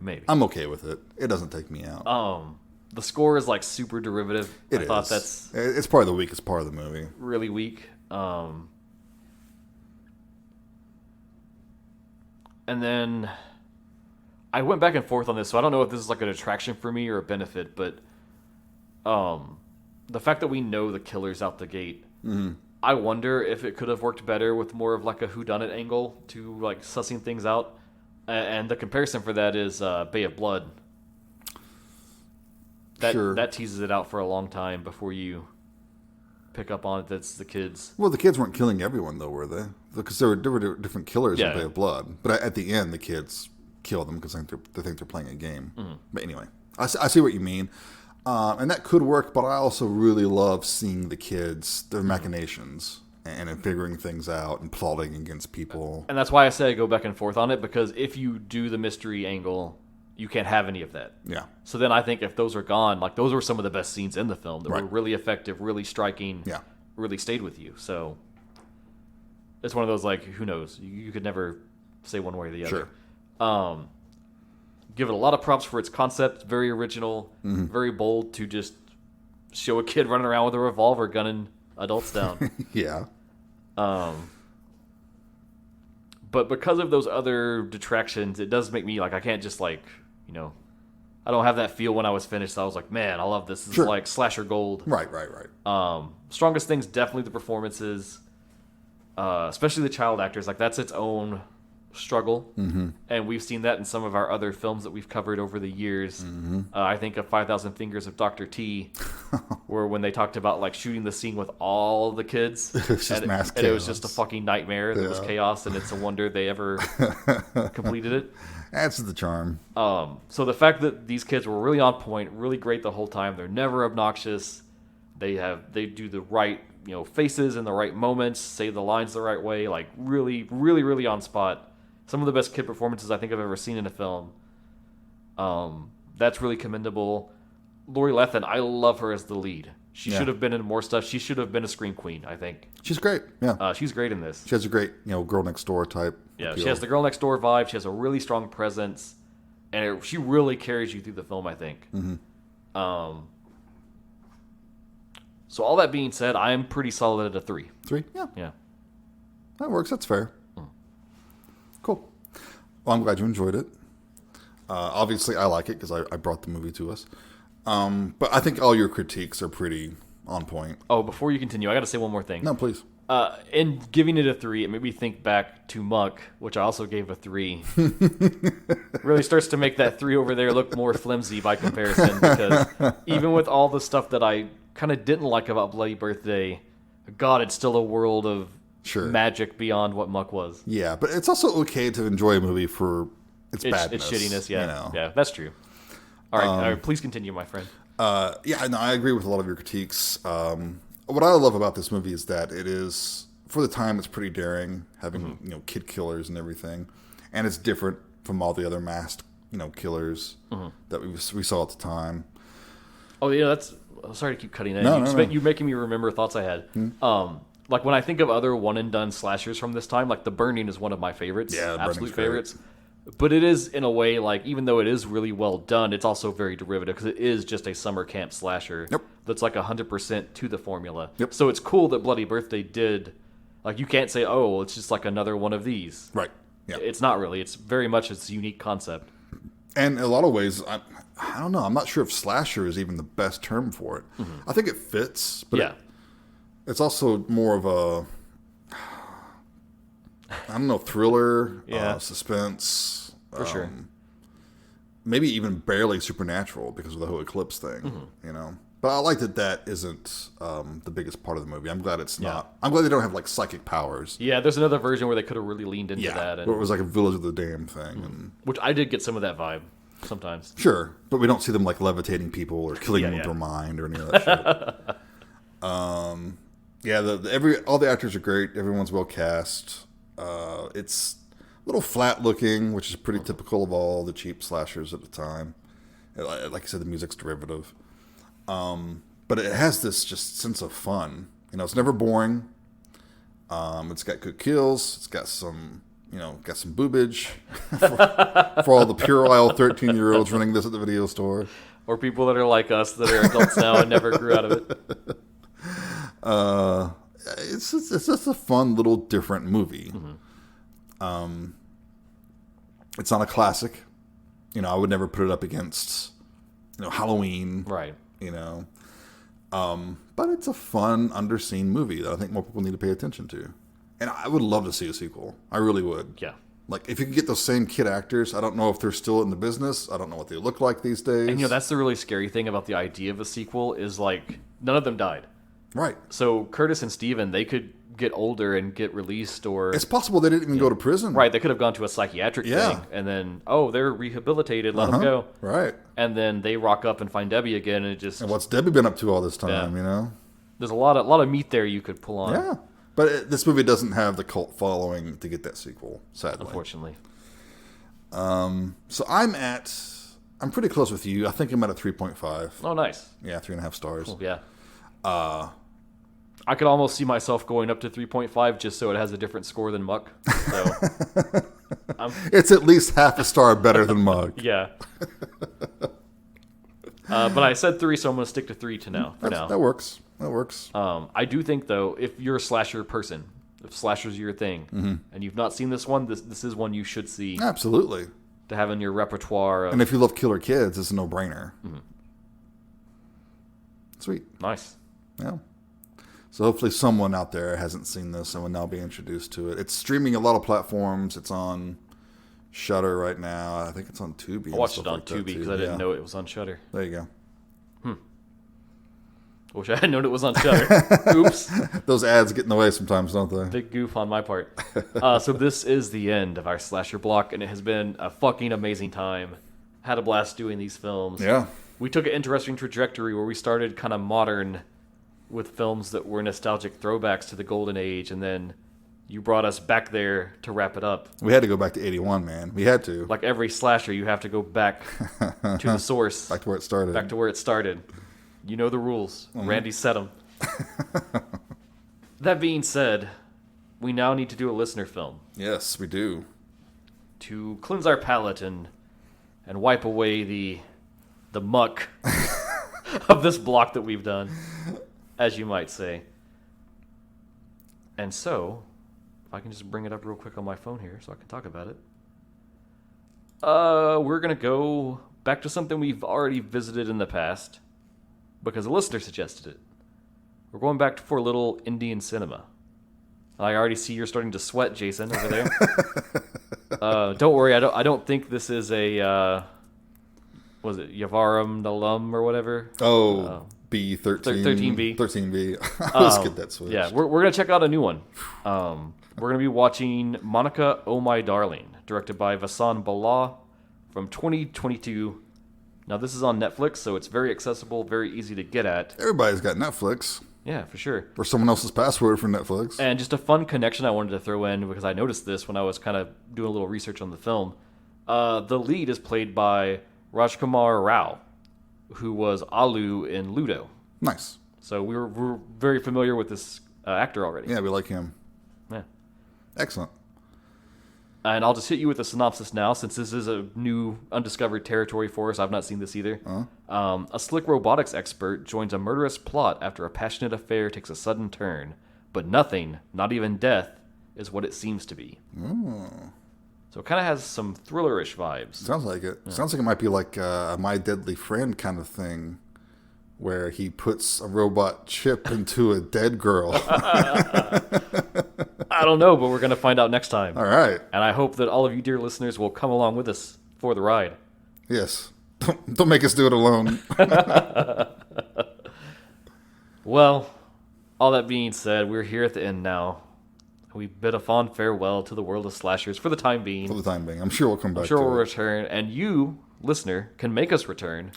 Maybe. I'm okay with it. It doesn't take me out. The score is like super derivative. I thought it's probably the weakest part of the movie. Really weak. And then I went back and forth on this, so I don't know if this is like a detraction for me or a benefit, but the fact that we know the killer's out the gate, I wonder if it could have worked better with more of like a whodunit angle to like sussing things out. And the comparison for that is Bay of Blood. That teases it out for a long time before you pick up on it. That's the kids. Well, the kids weren't killing everyone, though, were they? Because there were different killers in Bay of Blood. But at the end, the kids kill them because they think they're playing a game. But anyway, I see what you mean. And that could work, but I also really love seeing the kids, their machinations, and figuring things out and plotting against people. And that's why I say I go back and forth on it, because if you do the mystery angle, you can't have any of that. Yeah. So then I think if those are gone, like those were some of the best scenes in the film that were really effective, really striking, really stayed with you. So it's one of those, like, who knows? You could never say one way or the other. Sure. Give it a lot of props for its concept. Very original, very bold to just show a kid running around with a revolver gunning adults down. Yeah. But because of those other detractions, it does make me, like, I can't just, like, I don't have that feel when I was finished. So I was like, man, I love this. This is like slasher gold. Right. Strongest things, definitely the performances, especially the child actors. Like, that's its own struggle. And we've seen that in some of our other films that we've covered over the years. I think of 5,000 Fingers of Dr. T, where when they talked about, like, shooting the scene with all the kids, it was just mass chaos. And it was just a fucking nightmare. It was chaos, and it's a wonder they ever completed it. Adds to the charm. So the fact that these kids were really on point, really great the whole time. They're never obnoxious. They do the right, faces in the right moments, say the lines the right way, like really, really, really on spot. Some of the best kid performances I think I've ever seen in a film. That's really commendable. Lori Lethin, I love her as the lead. She should have been in more stuff. She should have been a scream queen, I think. She's great. Yeah. She's great in this. She has a great, girl next door type. Yeah, appeal. She has the girl next door vibe. She has a really strong presence, and she really carries you through the film, I think. So all that being said, I am pretty solid at a 3. 3? Yeah. Yeah. That works. That's fair. Cool. Well, I'm glad you enjoyed it. Obviously, I like it because I brought the movie to us. But I think all your critiques are pretty on point. Oh, before you continue, I got to say one more thing. No, please. In giving it a 3, it made me think back to Muck, which I also gave a 3. Really starts to make that 3 over there look more flimsy by comparison, because even with all the stuff that I kind of didn't like about Bloody Birthday, God, it's still a world of magic beyond what Muck was. Yeah, but it's also okay to enjoy a movie for its badness. Its shittiness, yeah. Yeah, that's true. All right, please continue, my friend. Yeah, no, I agree with a lot of your critiques. What I love about this movie is that it is, for the time, it's pretty daring, having kid killers and everything, and it's different from all the other masked killers that we saw at the time. Oh yeah, that's. Sorry to keep cutting in. No. You're making me remember thoughts I had. Like when I think of other one and done slashers from this time, like The Burning is one of my favorites. Yeah, absolute favorites. But it is, in a way, like, even though it is really well done, it's also very derivative because it is just a summer camp slasher. Yep. That's like 100% to the formula. Yep. So it's cool that Bloody Birthday did, like, you can't say, oh, it's just like another one of these. Right. Yeah. It's not really. It's very much its unique concept. And in a lot of ways, I don't know. I'm not sure if slasher is even the best term for it. I think it fits, but yeah. It's also more of a, I don't know, thriller, suspense. For sure. Maybe even barely supernatural because of the whole eclipse thing, But I like that isn't the biggest part of the movie. I'm glad it's not. I'm glad they don't have, like, psychic powers. Yeah, there's another version where they could have really leaned into that. And, where it was like a Village of the Damned thing. which I did get some of that vibe sometimes. Sure, but we don't see them, like, levitating people or killing them with their mind or any of that shit. All the actors are great. Everyone's well cast. It's a little flat looking, which is pretty typical of all the cheap slashers at the time. Like I said, the music's derivative. But it has this just sense of fun. It's never boring. It's got good kills. It's got some boobage for all the puerile 13-year-olds running this at the video store. Or people that are like us that are adults now and never grew out of it. It's just a fun little different movie. It's not a classic. I would never put it up against Halloween. Right. But it's a fun, underseen movie that I think more people need to pay attention to. And I would love to see a sequel. I really would. Yeah. Like, if you could get those same kid actors, I don't know if they're still in the business. I don't know what they look like these days. And, that's the really scary thing about the idea of a sequel is, like, none of them died. Right. So Curtis and Steven, they could get older and get released, or... It's possible they didn't even go to prison. Right, they could have gone to a psychiatric thing, and then, they're rehabilitated, let them go. Right. And then they rock up and find Debbie again, and it just... And what's Debbie been up to all this time, There's a lot of meat there you could pull on. Yeah. But this movie doesn't have the cult following to get that sequel, sadly. Unfortunately. So I'm pretty close with you. I think I'm at a 3.5. Oh, nice. Yeah, 3.5 stars. Cool, yeah. I could almost see myself going up to 3.5 just so it has a different score than Muck. So it's at least half a star better than Muck. Yeah. But I said 3, so I'm going to stick to 3 now. That works. That works. I do think, though, if you're a slasher person, if slasher's your thing, and you've not seen this one, this is one you should see. Absolutely. To have in your repertoire. And if you love killer kids, it's a no-brainer. Sweet. Nice. Yeah. So hopefully someone out there hasn't seen this and will now be introduced to it. It's streaming a lot of platforms. It's on Shudder right now. I think it's on Tubi. I watched it on Tubi because I didn't know it was on Shudder. There you go. I wish I had known it was on Shudder. Oops. Those ads get in the way sometimes, don't they? Big goof on my part. So this is the end of our slasher block, and it has been a fucking amazing time. Had a blast doing these films. Yeah. We took an interesting trajectory where we started kind of modern with films that were nostalgic throwbacks to the golden age, and then you brought us back there to wrap it up. We had to go back to 81, man. We had to. Like every slasher, you have to go back to the source. Back to where it started. Back to where it started. You know the rules. Randy set them. That being said, we now need to do a listener film. Yes, we do. To cleanse our palate and wipe away the muck of this block that we've done, as you might say. And so, if I can just bring it up real quick on my phone here so I can talk about it. We're going to go back to something we've already visited in the past because a listener suggested it. We're going back for a little Indian cinema. I already see you're starting to sweat, Jason, over there. Don't worry, I don't think this is a was it Yavaram Nalam or whatever? Oh, B13. 13B. 13B. Let's get that switched. Yeah, we're going to check out a new one. We're going to be watching Monica, Oh My Darling, directed by Vasan Bala from 2022, Now, this is on Netflix, so it's very accessible, very easy to get at. Everybody's got Netflix. Yeah, for sure. Or someone else's password for Netflix. And just a fun connection I wanted to throw in, because I noticed this when I was kind of doing a little research on the film. The lead is played by Rajkumar Rao, who was Alu in Ludo. Nice. So we're very familiar with this actor already. Yeah, we like him. Yeah. Excellent. And I'll just hit you with a synopsis now, since this is a new, undiscovered territory for us. I've not seen this either. A slick robotics expert joins a murderous plot after a passionate affair takes a sudden turn. But nothing, not even death, is what it seems to be. So it kind of has some thriller-ish vibes. Sounds like it. Yeah. Sounds like it might be like a My Deadly Friend kind of thing, where he puts a robot chip into a dead girl. I don't know, but we're going to find out next time. All right. And I hope that all of you dear listeners will come along with us for the ride. Yes. Don't make us do it alone. Well, all that being said, we're here at the end now. We bid a fond farewell to the world of slashers for the time being. For the time being. I'm sure we'll come back I'm sure to we'll it. return. And you, listener, can make us return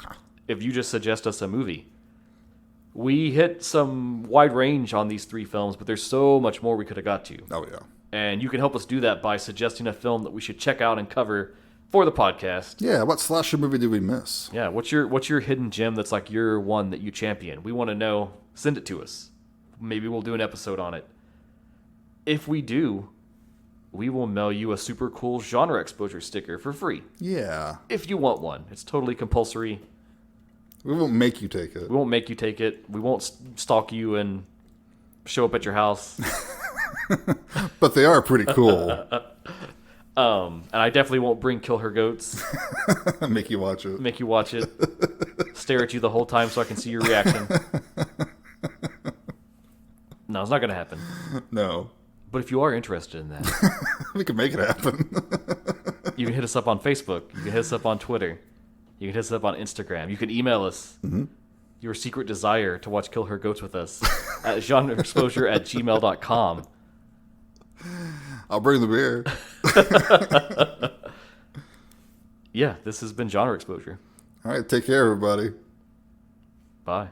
if you just suggest us a movie. We hit some wide range on these 3 films, but there's so much more we could have got to. Oh, yeah. And you can help us do that by suggesting a film that we should check out and cover for the podcast. Yeah, what slasher movie did we miss? Yeah, what's your hidden gem that's like your one that you champion? We want to know. Send it to us. Maybe we'll do an episode on it. If we do, we will mail you a super cool genre exposure sticker for free. Yeah. If you want one. It's totally compulsory. We won't make you take it. We won't make you take it. We won't stalk you and show up at your house. But they are pretty cool. And I definitely won't bring Kill Her Goats. Make you watch it. Make you watch it. Stare at you the whole time so I can see your reaction. No, it's not going to happen. No. But if you are interested in that, we can make it happen. you can hit us up on Facebook. You can hit us up on Twitter. You can hit us up on Instagram. You can email us your secret desire to watch Kill Her Goats with us at genreexposure@gmail.com. I'll bring the beer. Yeah, this has been Genre Exposure. All right, take care, everybody. Bye.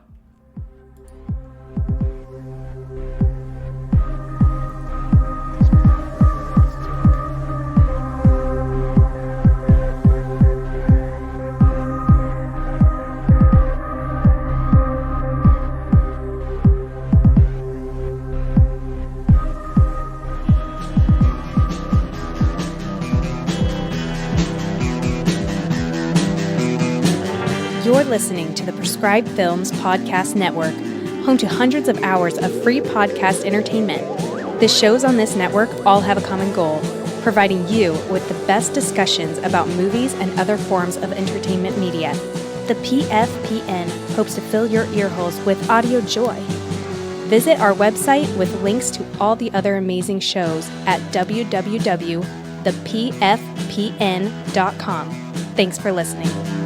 You're listening to the Prescribed Films Podcast Network, home to hundreds of hours of free podcast entertainment. The shows on this network all have a common goal, providing you with the best discussions about movies and other forms of entertainment media. The PFPN hopes to fill your earholes with audio joy. Visit our website with links to all the other amazing shows at www.thepfpn.com. Thanks for listening.